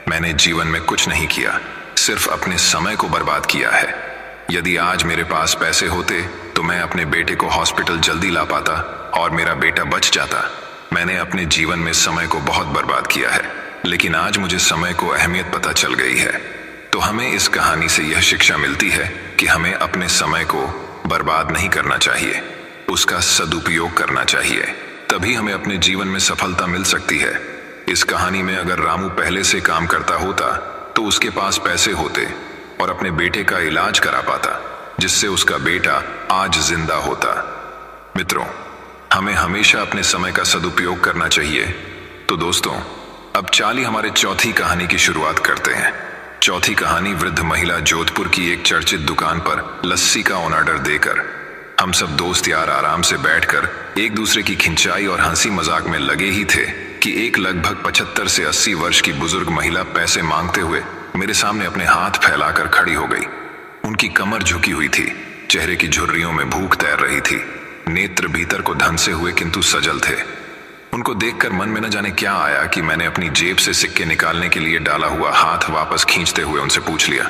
[SPEAKER 1] मैंने जीवन में कुछ नहीं किया, सिर्फ अपने समय को बर्बाद किया है। यदि आज मेरे पास पैसे होते तो मैं अपने बेटे को हॉस्पिटल जल्दी ला पाता और मेरा बेटा बच जाता। मैंने अपने जीवन में समय को बहुत बर्बाद किया है, लेकिन आज मुझे समय को अहमियत पता चल गई है। तो हमें इस कहानी से यह शिक्षा मिलती है कि हमें अपने समय को बर्बाद नहीं करना चाहिए, उसका सदुपयोग करना चाहिए। तभी हमें अपने जीवन में सफलता मिल सकती है। इस कहानी में अगर रामू पहले से काम करता होता तो उसके पास पैसे होते और अपने बेटे का इलाज करा पाता, जिससे उसका बेटा आज जिंदा होता। मित्रों, हमें हमेशा अपने समय का सदुपयोग करना चाहिए। तो दोस्तों, अब चलिए हमारे चौथी कहानी की शुरुआत करते हैं। चौथी कहानी वृद्ध महिला जोधपुर की एक चर्चित दुकान पर लस्सी का ऑन ऑर्डर देकर हम सब दोस्त यार आराम से बैठकर एक दूसरे की खिंचाई और हंसी मजाक में लगे ही थे कि एक लगभग 75 से 80 वर्ष की बुजुर्ग महिला पैसे मांगते हुए मेरे सामने अपने हाथ फैलाकर खड़ी हो गई। उनकी कमर झुकी हुई थी, चेहरे की झुर्रियों में भूख तैर रही थी, नेत्र भीतर को धंसे हुए किंतु सजल थे। उनको देखकर मन में न जाने क्या आया कि मैंने अपनी जेब से सिक्के निकालने के लिए डाला हुआ हाथ वापस खींचते हुए उनसे पूछ लिया,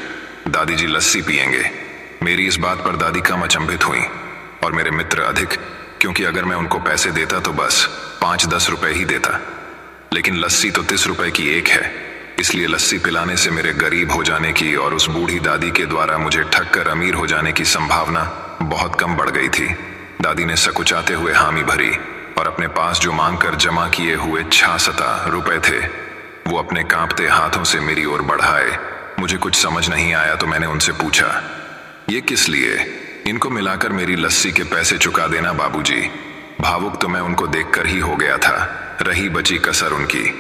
[SPEAKER 1] दादी जी लस्सी पियेंगे? मेरी इस बात पर दादी कम अचंभित हुई और मेरे मित्र अधिक, क्योंकि अगर मैं उनको पैसे देता तो बस 5-10 रुपए ही देता, लेकिन लस्सी तो 30 रुपए की एक है। इसलिए लस्सी पिलाने से मेरे गरीब हो जाने की और उस बूढ़ी दादी के द्वारा मुझे ठग कर अमीर हो जाने की संभावना बहुत कम बढ़ गई थी। दादी ने सकुचाते हुए हामी भरी और अपने पास जो मांग कर जमा किए हुए 66 रुपए थे वो अपने कांपते हाथों से मेरी ओर बढ़ाए। मुझे कुछ समझ नहीं आया तो मैंने उनसे पूछा, ये किस लिए? इनको मिलाकर मेरी लस्सी के पैसे चुका देना बाबूजी। भावुक तो मैं उनको देखकर ही हो गया था, रही बची कसर उनकी।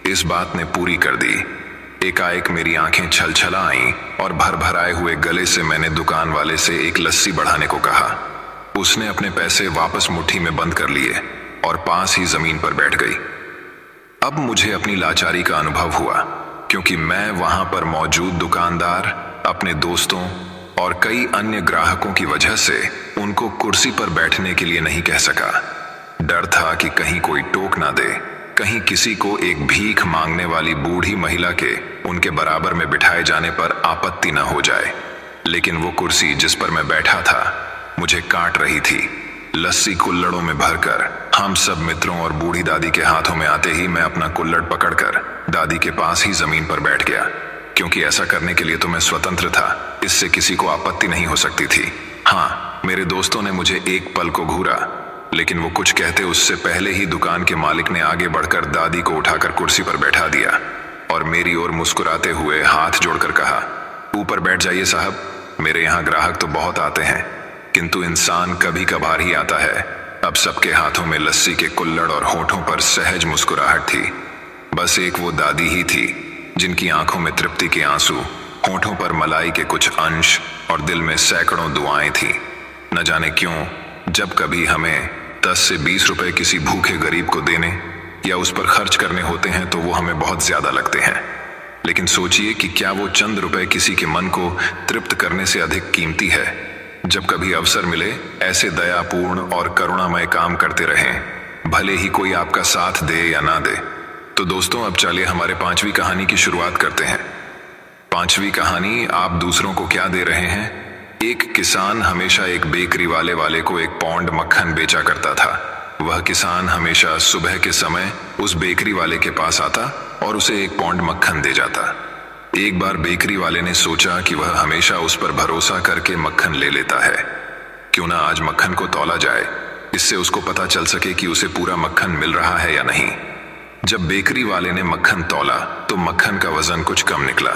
[SPEAKER 1] इस बात ने पूरी कर दी। एकाएक मेरी आंखें छलछला आईं और भर भर आए हुए गले से मैंने दुकान वाले से एक लस्सी बढ़ाने को कहा। उसने अपने पैसे वापस मुट्ठी में बंद कर लिए और पास ही जमीन पर बैठ गई। अब मुझे अपनी लाचारी का अनुभव हुआ, क्योंकि मैं वहां पर मौजूद दुकानदार, अपने दोस्तों और कई अन्य ग्राहकों की वजह से उनको कुर्सी पर बैठने के लिए नहीं कह सका। डर था कि कहीं कोई टोक ना दे, कहीं किसी को एक भीख मांगने वाली बूढ़ी महिला के उनके बराबर में बिठाए जाने पर आपत्ति न हो जाए। लेकिन वो कुर्सी जिस पर मैं बैठा था मुझे काट रही थी। लस्सी कुल्लड़ों में भरकर हम सब मित्रों और बूढ़ी दादी के हाथों में आते ही मैं अपना कुल्लड़ पकड़कर दादी के पास ही जमीन पर बैठ गया, क्योंकि ऐसा करने के लिए तो मैं स्वतंत्र था, इससे किसी को आपत्ति नहीं हो सकती थी। हाँ, मेरे दोस्तों ने मुझे एक पल को घूरा, लेकिन वो कुछ कहते उससे पहले ही दुकान के मालिक ने आगे बढ़कर दादी को उठाकर कुर्सी पर बैठा दिया और मेरी ओर मुस्कुराते हुए हाथ जोड़कर कहा, ऊपर बैठ जाइए साहब, मेरे यहाँ ग्राहक तो बहुत आते हैं, किंतु इंसान कभी कभार ही आता है। अब सबके हाथों में लस्सी के कुल्लड़ और होठों पर सहज मुस्कुराहट थी। बस एक वो दादी ही थी जिनकी आंखों में तृप्ति के आंसू, होठों पर मलाई के कुछ अंश और दिल में सैकड़ों दुआएं थी। न जाने क्यों जब कभी हमें 10 से 20 रुपए किसी भूखे गरीब को देने या उस पर खर्च करने होते हैं तो वो हमें बहुत ज्यादा लगते हैं। लेकिन सोचिए कि क्या वो चंद रुपए किसी के मन को तृप्त करने से अधिक कीमती है। जब कभी अवसर मिले ऐसे दयापूर्ण और करुणामय काम करते रहें, भले ही कोई आपका साथ दे या ना दे। तो दोस्तों, अब चलिए हमारे 5वीं कहानी की शुरुआत करते हैं। 5वीं कहानी, आप दूसरों को क्या दे रहे हैं। एक किसान हमेशा एक बेकरी वाले को 1 पाउंड मक्खन बेचा करता था। वह किसान हमेशा सुबह के समय उस बेकरी वाले के पास आता और उसे 1 पाउंड मक्खन दे जाता। एक बार बेकरी वाले ने सोचा कि वह हमेशा उस पर भरोसा करके मक्खन ले लेता है, क्यों ना आज मक्खन को तौला जाए, इससे उसको पता चल सके कि उसे पूरा मक्खन मिल रहा है या नहीं। जब बेकरी वाले ने मक्खन तौला तो मक्खन का वजन कुछ कम निकला।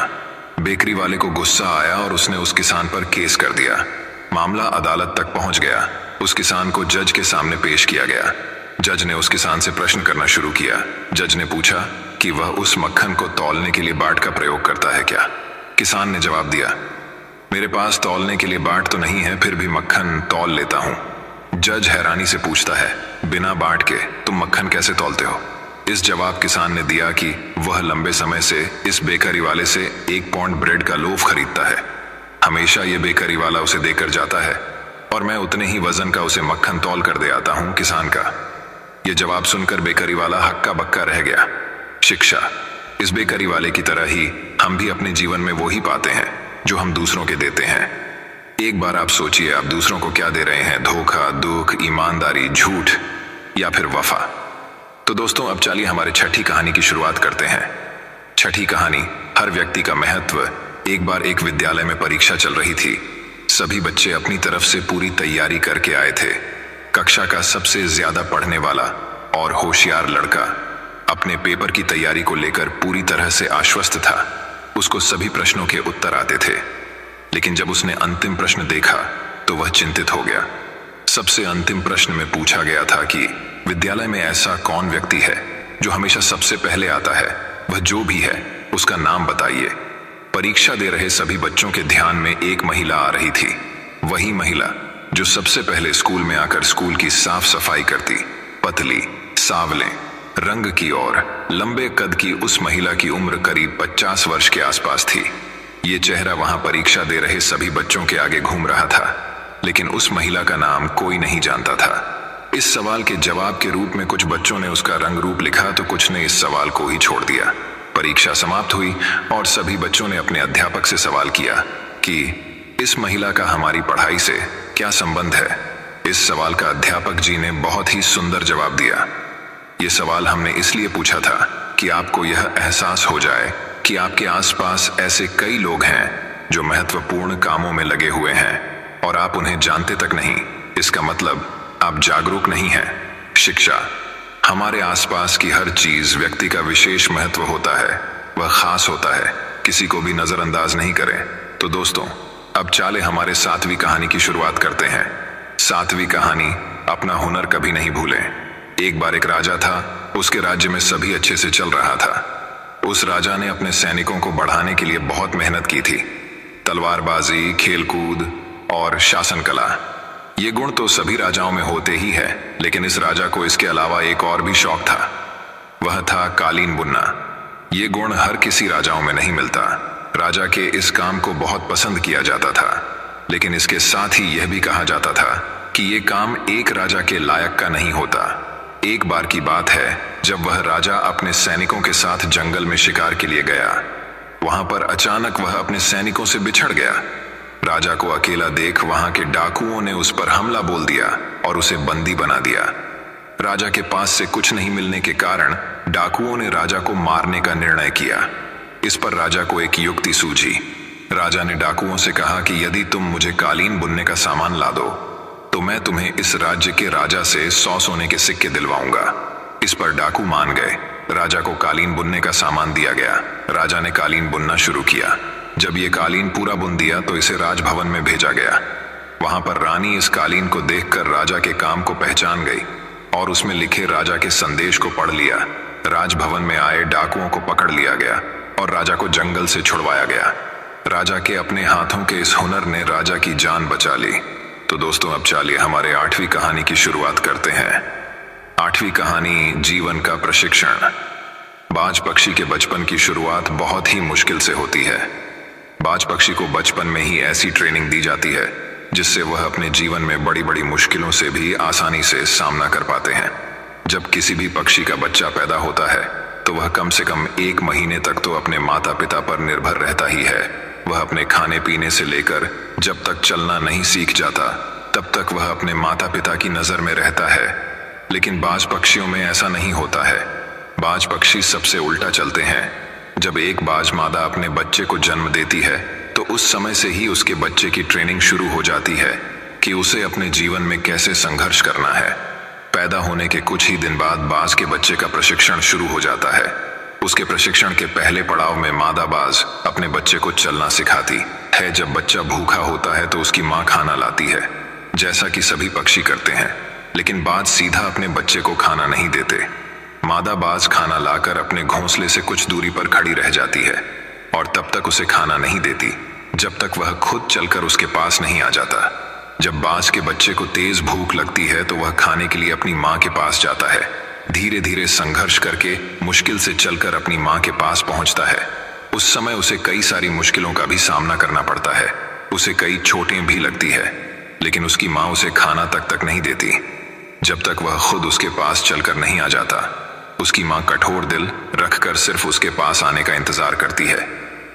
[SPEAKER 1] बेकरी वाले को गुस्सा आया और उसने उस किसान पर केस कर दिया। मामला अदालत तक पहुंच गया। उस किसान को जज के सामने पेश किया गया। जज ने उस किसान से प्रश्न करना शुरू किया। जज ने पूछा कि वह उस मक्खन को तौलने के लिए बाट का प्रयोग करता है क्या। किसान ने जवाब दिया, मेरे पास तौलने के लिए बाट तो नहीं है, फिर भी मक्खन तौल लेता हूं। जज हैरानी से पूछता है, बिना बाट के तुम मक्खन कैसे तौलते हो? इस जवाब किसान ने दिया कि वह लंबे समय से इस बेकरी वाले से 1 पाउंड ब्रेड का लोफ खरीदता है। हमेशा ये बेकरी वाला उसे देकर जाता है और मैं उतने ही वजन का उसे मक्खन तौल कर दे आता हूं। किसान का यह जवाब सुनकर बेकरी वाला हक्का बक्का रह गया। शिक्षा, इस बेकरी वाले की तरह ही हम भी अपने जीवन में वो ही पाते हैं जो हम दूसरों के देते हैं। एक बार आप सोचिए, आप दूसरों को क्या दे रहे हैं? धोखा, दुख, ईमानदारी, झूठ या फिर वफा। तो दोस्तों, अब चलिए हमारे छठी कहानी की शुरुआत करते हैं। छठी कहानी, हर व्यक्ति का महत्व। एक बार एक विद्यालय में परीक्षा चल रही थी। सभी बच्चे अपनी तरफ से पूरी तैयारी करके आए थे। कक्षा का सबसे ज्यादा पढ़ने वाला और होशियार लड़का अपने पेपर की तैयारी को लेकर पूरी तरह से आश्वस्त था। उसको सभी प्रश्नों के उत्तर आते थे, लेकिन जब उसने अंतिम प्रश्न देखा तो वह चिंतित हो गया। सबसे अंतिम प्रश्न में पूछा गया था कि विद्यालय में ऐसा कौन व्यक्ति है जो हमेशा सबसे पहले आता है? वह जो भी है उसका नाम बताइए। परीक्षा दे रहे सभी बच्चों के ध्यान में एक महिला आ रही थी। वही महिला जो सबसे पहले स्कूल में आकर स्कूल की साफ सफाई करती। पतली, सांवले रंग की और लंबे कद की उस महिला की उम्र करीब 50 वर्ष के आसपास थी। ये चेहरा वहां परीक्षा दे रहे सभी बच्चों के आगे घूम रहा था, लेकिन उस महिला का नाम कोई नहीं जानता था। इस सवाल के जवाब के रूप में कुछ बच्चों ने उसका रंग रूप लिखा तो कुछ ने इस सवाल को ही छोड़ दिया। परीक्षा समाप्त हुई और सभी बच्चों ने अपने अध्यापक से सवाल किया कि इस महिला का हमारी पढ़ाई से क्या संबंध है। इस सवाल का अध्यापक जी ने बहुत ही सुंदर जवाब दिया। ये सवाल हमने इसलिए पूछा था कि आपको यह एहसास हो जाए कि आपके आसपास ऐसे कई लोग हैं जो महत्वपूर्ण कामों में लगे हुए हैं और आप उन्हें जानते तक नहीं। इसका मतलब आप जागरूक नहीं हैं। शिक्षा, हमारे आसपास की हर चीज व्यक्ति का विशेष महत्व होता है, वह खास होता है, किसी को भी नजरअंदाज नहीं करें। तो दोस्तों, अब चले हमारे 7वीं कहानी की शुरुआत करते हैं। 7वीं कहानी, अपना हुनर कभी नहीं भूलें। एक बार एक राजा था, उसके राज्य में सभी अच्छे से चल रहा था। उस राजा ने अपने सैनिकों को बढ़ाने के लिए बहुत मेहनत की थी। तलवारबाजी, खेलकूद और शासन कला, ये गुण तो सभी राजाओं में होते ही है, लेकिन इस राजा को इसके अलावा एक और भी शौक था। वह था कालीन बुनना। ये गुण हर किसी राजाओं में नहीं मिलता। राजा के इस काम को बहुत पसंद किया जाता था, लेकिन इसके साथ ही यह भी कहा जाता था कि ये काम एक राजा के लायक का नहीं होता। एक बार की बात है जब वह राजा अपने सैनिकों के साथ जंगल में शिकार के लिए गया। वहां पर अचानक वह अपने सैनिकों से बिछड़ गया। राजा को अकेला देख वहां के डाकुओं ने उस पर हमला बोल दिया और उसे बंदी बना दिया। राजा के पास से कुछ नहीं मिलने के कारण डाकुओं ने राजा को मारने का निर्णय किया। इस पर राजा को एक युक्ति सूझी। राजा ने डाकुओं से कहा कि यदि तुम मुझे कालीन बुनने का सामान ला दो तो मैं तुम्हें इस राज्य के राजा से 100 सोने के सिक्के दिलवाऊंगा। इस पर डाकू मान गए। राजा को कालीन बुनने का सामान दिया गया। राजा ने कालीन बुनना शुरू किया। जब ये कालीन पूरा बुन दिया तो इसे राजभवन में भेजा गया। वहां पर रानी इस कालीन को देखकर राजा के काम को पहचान गई और उसमें लिखे राजा के संदेश को पढ़ लिया। राजभवन में आए डाकुओं को पकड़ लिया गया और राजा को जंगल से छुड़वाया गया। राजा के अपने हाथों के इस हुनर ने राजा की जान बचा ली। तो दोस्तों, अब चलिए हमारे 8वीं कहानी की शुरुआत करते हैं। 8वीं कहानी, जीवन का प्रशिक्षण। बाज पक्षी के बचपन की शुरुआत बहुत ही मुश्किल से होती है। बाज पक्षी को बचपन में ही ऐसी ट्रेनिंग दी जाती है जिससे वह अपने जीवन में बड़ी बड़ी मुश्किलों से भी आसानी से सामना कर पाते हैं। जब किसी भी पक्षी का बच्चा पैदा होता है तो वह कम से कम 1 महीने तक तो अपने माता पिता पर निर्भर रहता ही है। वह अपने खाने पीने से लेकर जब तक चलना नहीं सीख जाता तब तक वह अपने माता पिता की नजर में रहता है। लेकिन बाज पक्षियों में ऐसा नहीं होता है। बाज पक्षी सबसे उल्टा चलते हैं। जब एक बाज मादा अपने बच्चे को जन्म देती है तो उस समय से ही उसके बच्चे की ट्रेनिंग शुरू हो जाती है कि उसे अपने जीवन में कैसे संघर्ष करना है। पैदा होने के कुछ ही दिन बाद बाज के बच्चे का प्रशिक्षण शुरू हो जाता है। उसके प्रशिक्षण के पहले पड़ाव में मादा बाज अपने बच्चे को चलना सिखाती है। जब बच्चा भूखा होता है तो उसकी माँ खाना लाती है, जैसा कि सभी पक्षी करते हैं। लेकिन बाज सीधा अपने बच्चे को खाना नहीं देते। मादा बाज खाना लाकर अपने घोंसले से कुछ दूरी पर खड़ी रह जाती है और तब तक उसे खाना नहीं देती जब तक वह खुद चलकर उसके पास नहीं आ जाता। जब बाज के बच्चे को तेज भूख लगती है तो वह खाने के लिए अपनी माँ के पास जाता है। धीरे धीरे संघर्ष करके मुश्किल से चलकर अपनी माँ के पास पहुंचता है। उस समय उसे कई सारी मुश्किलों का भी सामना करना पड़ता है। उसे कई चोटें भी लगती है, लेकिन उसकी माँ उसे खाना तक नहीं देती जब तक वह खुद उसके पास चलकर नहीं आ जाता। उसकी माँ कठोर दिल रखकर सिर्फ उसके पास आने का इंतजार करती है,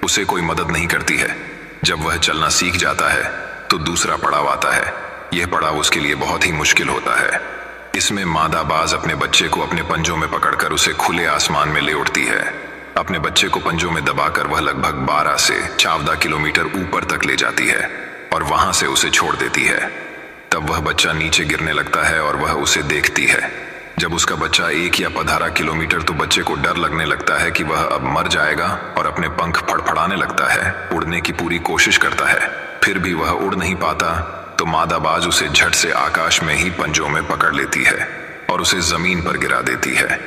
[SPEAKER 1] उसे कोई मदद नहीं करती है। जब वह चलना सीख जाता है तो दूसरा पड़ाव आता है। यह पड़ाव उसके लिए बहुत ही मुश्किल होता है। इसमें मादा बाज अपने बच्चे को अपने पंजों में पकड़कर उसे खुले आसमान में ले उड़ती है। अपने बच्चे को पंजों में दबाकर वह लगभग 12 से 14 किलोमीटर ऊपर तक ले जाती है और वहां से उसे छोड़ देती है। तब वह बच्चा नीचे गिरने लगता है और वह उसे देखती है। जब उसका बच्चा 1 या 15 किलोमीटर, तो बच्चे को डर लगने लगता है कि वह अब मर जाएगा और अपने पंख फड़फड़ाने लगता है। उड़ने की पूरी कोशिश करता है, फिर भी वह उड़ नहीं पाता। तो मादा बाज उसे झट से आकाश में ही पंजों में पकड़ लेती है और उसे जमीन पर गिरा देती है।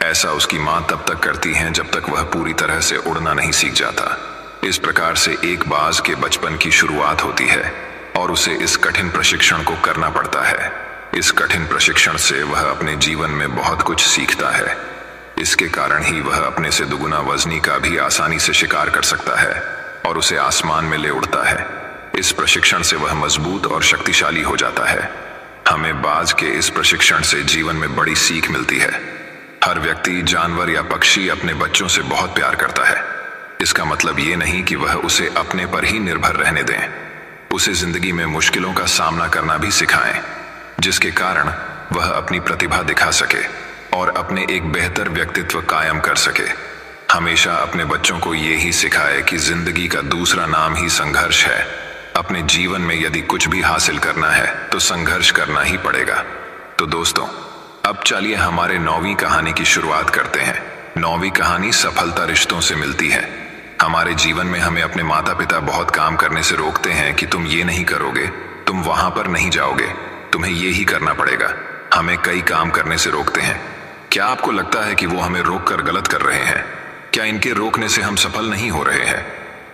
[SPEAKER 1] ऐसा उसकी माँ तब तक करती है जब तक वह पूरी तरह से उड़ना नहीं सीख जाता। इस प्रकार से एक बाज के बचपन की शुरुआत होती है और उसे इस कठिन प्रशिक्षण को करना पड़ता है। इस कठिन प्रशिक्षण से वह अपने जीवन में बहुत कुछ सीखता है। इसके कारण ही वह अपने से दुगुना वजनी का भी आसानी से शिकार कर सकता है और उसे आसमान में ले उड़ता है। इस प्रशिक्षण से वह मजबूत और शक्तिशाली हो जाता है। हमें बाज के इस प्रशिक्षण से जीवन में बड़ी सीख मिलती है। हर व्यक्ति, जानवर या पक्षी अपने बच्चों से बहुत प्यार करता है। इसका मतलब ये नहीं कि वह उसे अपने पर ही निर्भर रहने दें। उसे जिंदगी में मुश्किलों का सामना करना भी सिखाएं, जिसके कारण वह अपनी प्रतिभा दिखा सके और अपने एक बेहतर व्यक्तित्व कायम कर सके। हमेशा अपने बच्चों को ये ही सिखाए कि जिंदगी का दूसरा नाम ही संघर्ष है। अपने जीवन में यदि कुछ भी हासिल करना है तो संघर्ष करना ही पड़ेगा। तो दोस्तों, अब चलिए हमारे 9वीं कहानी की शुरुआत करते हैं। 9वीं कहानी सफलता रिश्तों से मिलती है। हमारे जीवन में हमें अपने माता पिता बहुत काम करने से रोकते हैं कि तुम ये नहीं करोगे, तुम वहां पर नहीं जाओगे, तुम्हें ये ही करना पड़ेगा। हमें कई काम करने से रोकते हैं। क्या आपको लगता है कि वो हमें रोककर गलत कर रहे हैं? क्या इनके रोकने से हम सफल नहीं हो रहे हैं?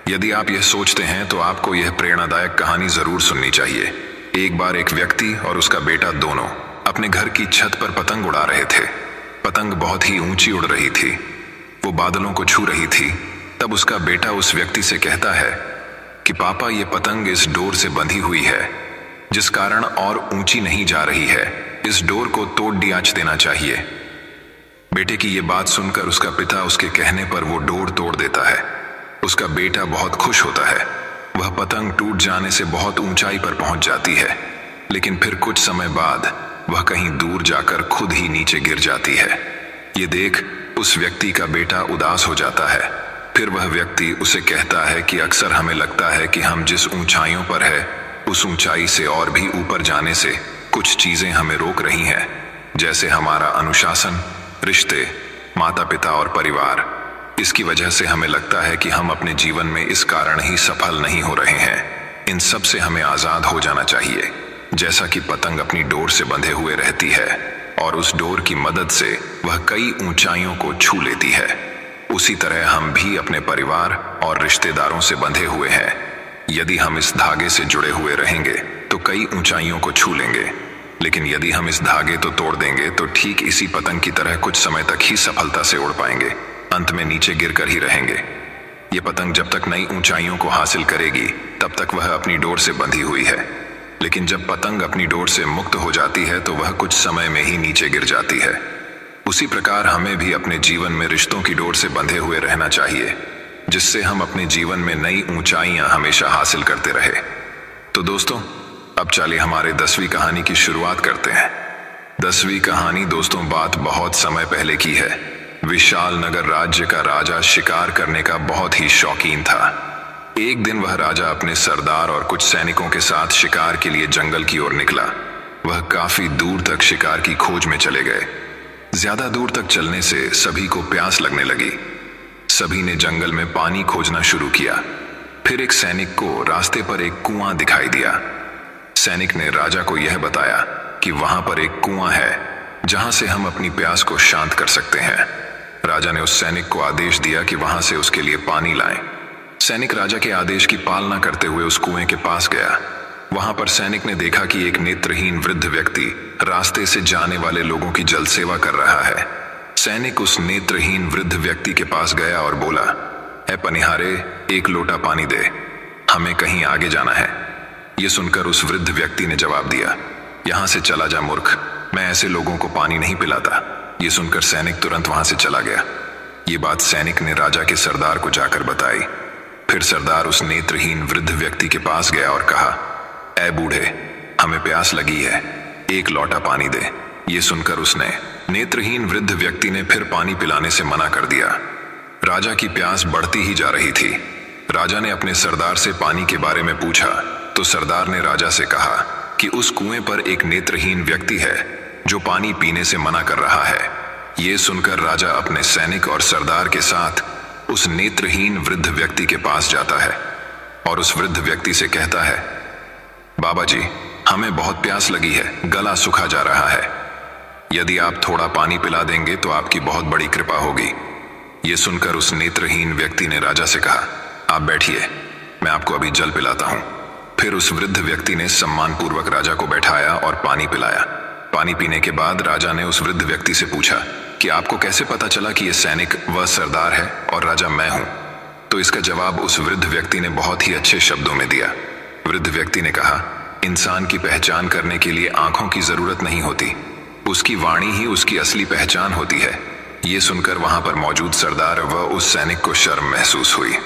[SPEAKER 1] यदि आप यह सोचते हैं तो आपको यह प्रेरणादायक कहानी जरूर सुननी चाहिए। एक बार एक व्यक्ति और उसका बेटा दोनों अपने घर की छत पर पतंग उड़ा रहे थे। पतंग बहुत ही ऊंची उड़ रही थी, वो बादलों को छू रही थी। तब उसका बेटा उस व्यक्ति से कहता है कि पापा, ये पतंग इस डोर से बंधी हुई है, जिस कारण और ऊंची नहीं जा रही है। इस डोर को तोड़ दियाच देना चाहिए। बेटे की यह बात सुनकर उसका पिता उसके कहने पर वो डोर तोड़ देता है। उसका बेटा बहुत खुश होता है। वह पतंग टूट जाने से बहुत ऊंचाई पर पहुंच जाती है, लेकिन फिर कुछ समय बाद वह कहीं दूर जाकर खुद ही नीचे गिर जाती है। ये देख उस व्यक्ति का बेटा उदास हो जाता है। फिर वह व्यक्ति उसे कहता है कि अक्सर हमें लगता है कि हम जिस ऊंचाइयों पर है उस ऊंचाई से और भी ऊपर जाने से कुछ चीजें हमें रोक रही हैं, जैसे हमारा अनुशासन, रिश्ते, माता पिता और परिवार। इसकी वजह से हमें लगता है कि हम अपने जीवन में इस कारण ही सफल नहीं हो रहे हैं। इन सब से हमें आजाद हो जाना चाहिए। जैसा कि पतंग अपनी डोर से बंधे हुए रहती है और उस डोर की मदद से वह कई ऊंचाइयों को छू लेती है, उसी तरह हम भी अपने परिवार और रिश्तेदारों से बंधे हुए हैं। यदि हम इस धागे से जुड़े हुए रहेंगे तो कई ऊंचाइयों को छू लेंगे, लेकिन यदि हम इस धागे को तोड़ देंगे तो ठीक इसी पतंग की तरह कुछ समय तक ही सफलता से उड़ पाएंगे, अंत में नीचे गिरकर ही रहेंगे। ये पतंग जब तक नई ऊंचाइयों को हासिल करेगी तब तक वह अपनी डोर से बंधी हुई है, लेकिन जब पतंग अपनी डोर से मुक्त हो जाती है तो वह कुछ समय में ही नीचे गिर जाती है। उसी प्रकार हमें भी अपने जीवन में रिश्तों की डोर से बंधे हुए रहना चाहिए, जिससे हम अपने जीवन में नई ऊंचाइयां हमेशा हासिल करते रहे। तो दोस्तों, अब चलिए हमारे 10वीं कहानी की शुरुआत करते हैं। 10वीं कहानी दोस्तों बात बहुत समय पहले की है। विशाल नगर राज्य का राजा शिकार करने का बहुत ही शौकीन था। एक दिन वह राजा अपने सरदार और कुछ सैनिकों के साथ शिकार के लिए जंगल की ओर निकला। वह काफी दूर तक शिकार की खोज में चले गए। ज्यादा दूर तक चलने से सभी को प्यास लगने लगी। सभी ने जंगल में पानी खोजना शुरू किया। फिर एक सैनिक को रास्ते पर एक कुआं दिखाई दिया। सैनिक ने राजा को यह बताया कि वहां पर एक कुआं है जहां से हम अपनी प्यास को शांत कर सकते हैं। राजा ने उस सैनिक को आदेश दिया कि वहां से उसके लिए पानी लाएं। सैनिक राजा के आदेश की पालना करते हुए उस कुएं के पास गया। वहां पर सैनिक ने देखा कि एक नेत्रहीन वृद्ध व्यक्ति रास्ते से जाने वाले लोगों की जल सेवा कर रहा है। सैनिक उस नेत्रहीन वृद्ध व्यक्ति के पास गया और बोला, "ऐ पनिहारे, एक लोटा पानी दे, हमें कहीं आगे जाना है।" यह सुनकर उस वृद्ध व्यक्ति ने जवाब दिया, "यहां से चला जा मूर्ख, मैं ऐसे लोगों को पानी नहीं पिलाता।" यह सुनकर सैनिक तुरंत वहां से चला गया। ये बात सैनिक ने राजा के सरदार को जाकर बताई। फिर सरदार उस नेत्रहीन वृद्ध व्यक्ति के पास गया और कहा, "ऐ बूढ़े, हमें प्यास लगी है, एक लोटा पानी दे।" ये सुनकर उसने नेत्रहीन वृद्ध व्यक्ति ने फिर पानी पिलाने से मना कर दिया। राजा की प्यास बढ़ती ही जा रही थी। राजा ने अपने सरदार से पानी के बारे में पूछा तो सरदार ने राजा से कहा कि उस कुएं पर एक नेत्रहीन व्यक्ति है जो पानी पीने से मना कर रहा है। ये सुनकर राजा अपने सैनिक और सरदार के साथ उस नेत्रहीन वृद्ध व्यक्ति के पास जाता है और उस वृद्ध व्यक्ति से कहता है, "बाबा जी, हमें बहुत प्यास लगी है, गला सूखा जा रहा है। यदि आप थोड़ा पानी पिला देंगे तो आपकी बहुत बड़ी कृपा होगी।" ये सुनकर उस नेत्रहीन व्यक्ति ने राजा से कहा, "आप बैठिए, मैं आपको अभी जल पिलाता हूं।" फिर उस वृद्ध व्यक्ति ने सम्मानपूर्वक राजा को बैठाया और पानी पिलाया। पानी पीने के बाद राजा ने उस वृद्ध व्यक्ति से पूछा कि आपको कैसे पता चला कि यह सैनिक वह सरदार है और राजा मैं हूं? तो इसका जवाब उस वृद्ध व्यक्ति ने बहुत ही अच्छे शब्दों में दिया। वृद्ध व्यक्ति ने कहा, "इंसान की पहचान करने के लिए आंखों की जरूरत नहीं होती, उसकी वाणी ही उसकी असली पहचान होती है।" ये सुनकर वहां पर मौजूद सरदार व उस सैनिक को शर्म महसूस हुई।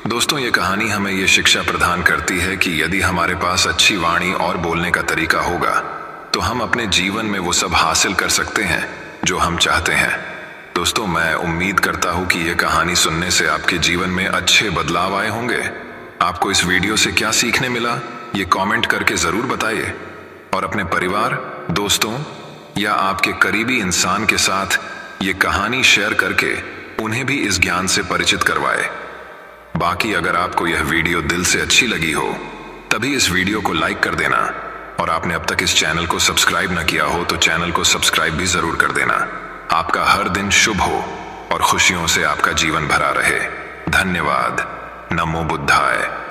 [SPEAKER 1] दोस्तों, ये कहानी हमें ये शिक्षा प्रदान करती है कि यदि हमारे पास अच्छी वाणी और बोलने का तरीका होगा तो हम अपने जीवन में वो सब हासिल कर सकते हैं जो हम चाहते हैं। दोस्तों, मैं उम्मीद करता हूं कि यह कहानी सुनने से आपके जीवन में अच्छे बदलाव आए होंगे। आपको इस वीडियो से क्या सीखने मिला, ये कमेंट करके जरूर बताइए और अपने परिवार, दोस्तों या आपके करीबी इंसान के साथ ये कहानी शेयर करके उन्हें भी इस ज्ञान से परिचित करवाए। बाकी अगर आपको यह वीडियो दिल से अच्छी लगी हो तभी इस वीडियो को लाइक कर देना और आपने अब तक इस चैनल को सब्सक्राइब न किया हो तो चैनल को सब्सक्राइब भी जरूर कर देना। आपका हर दिन शुभ हो और खुशियों से आपका जीवन भरा रहे। धन्यवाद। नमो बुद्धाय।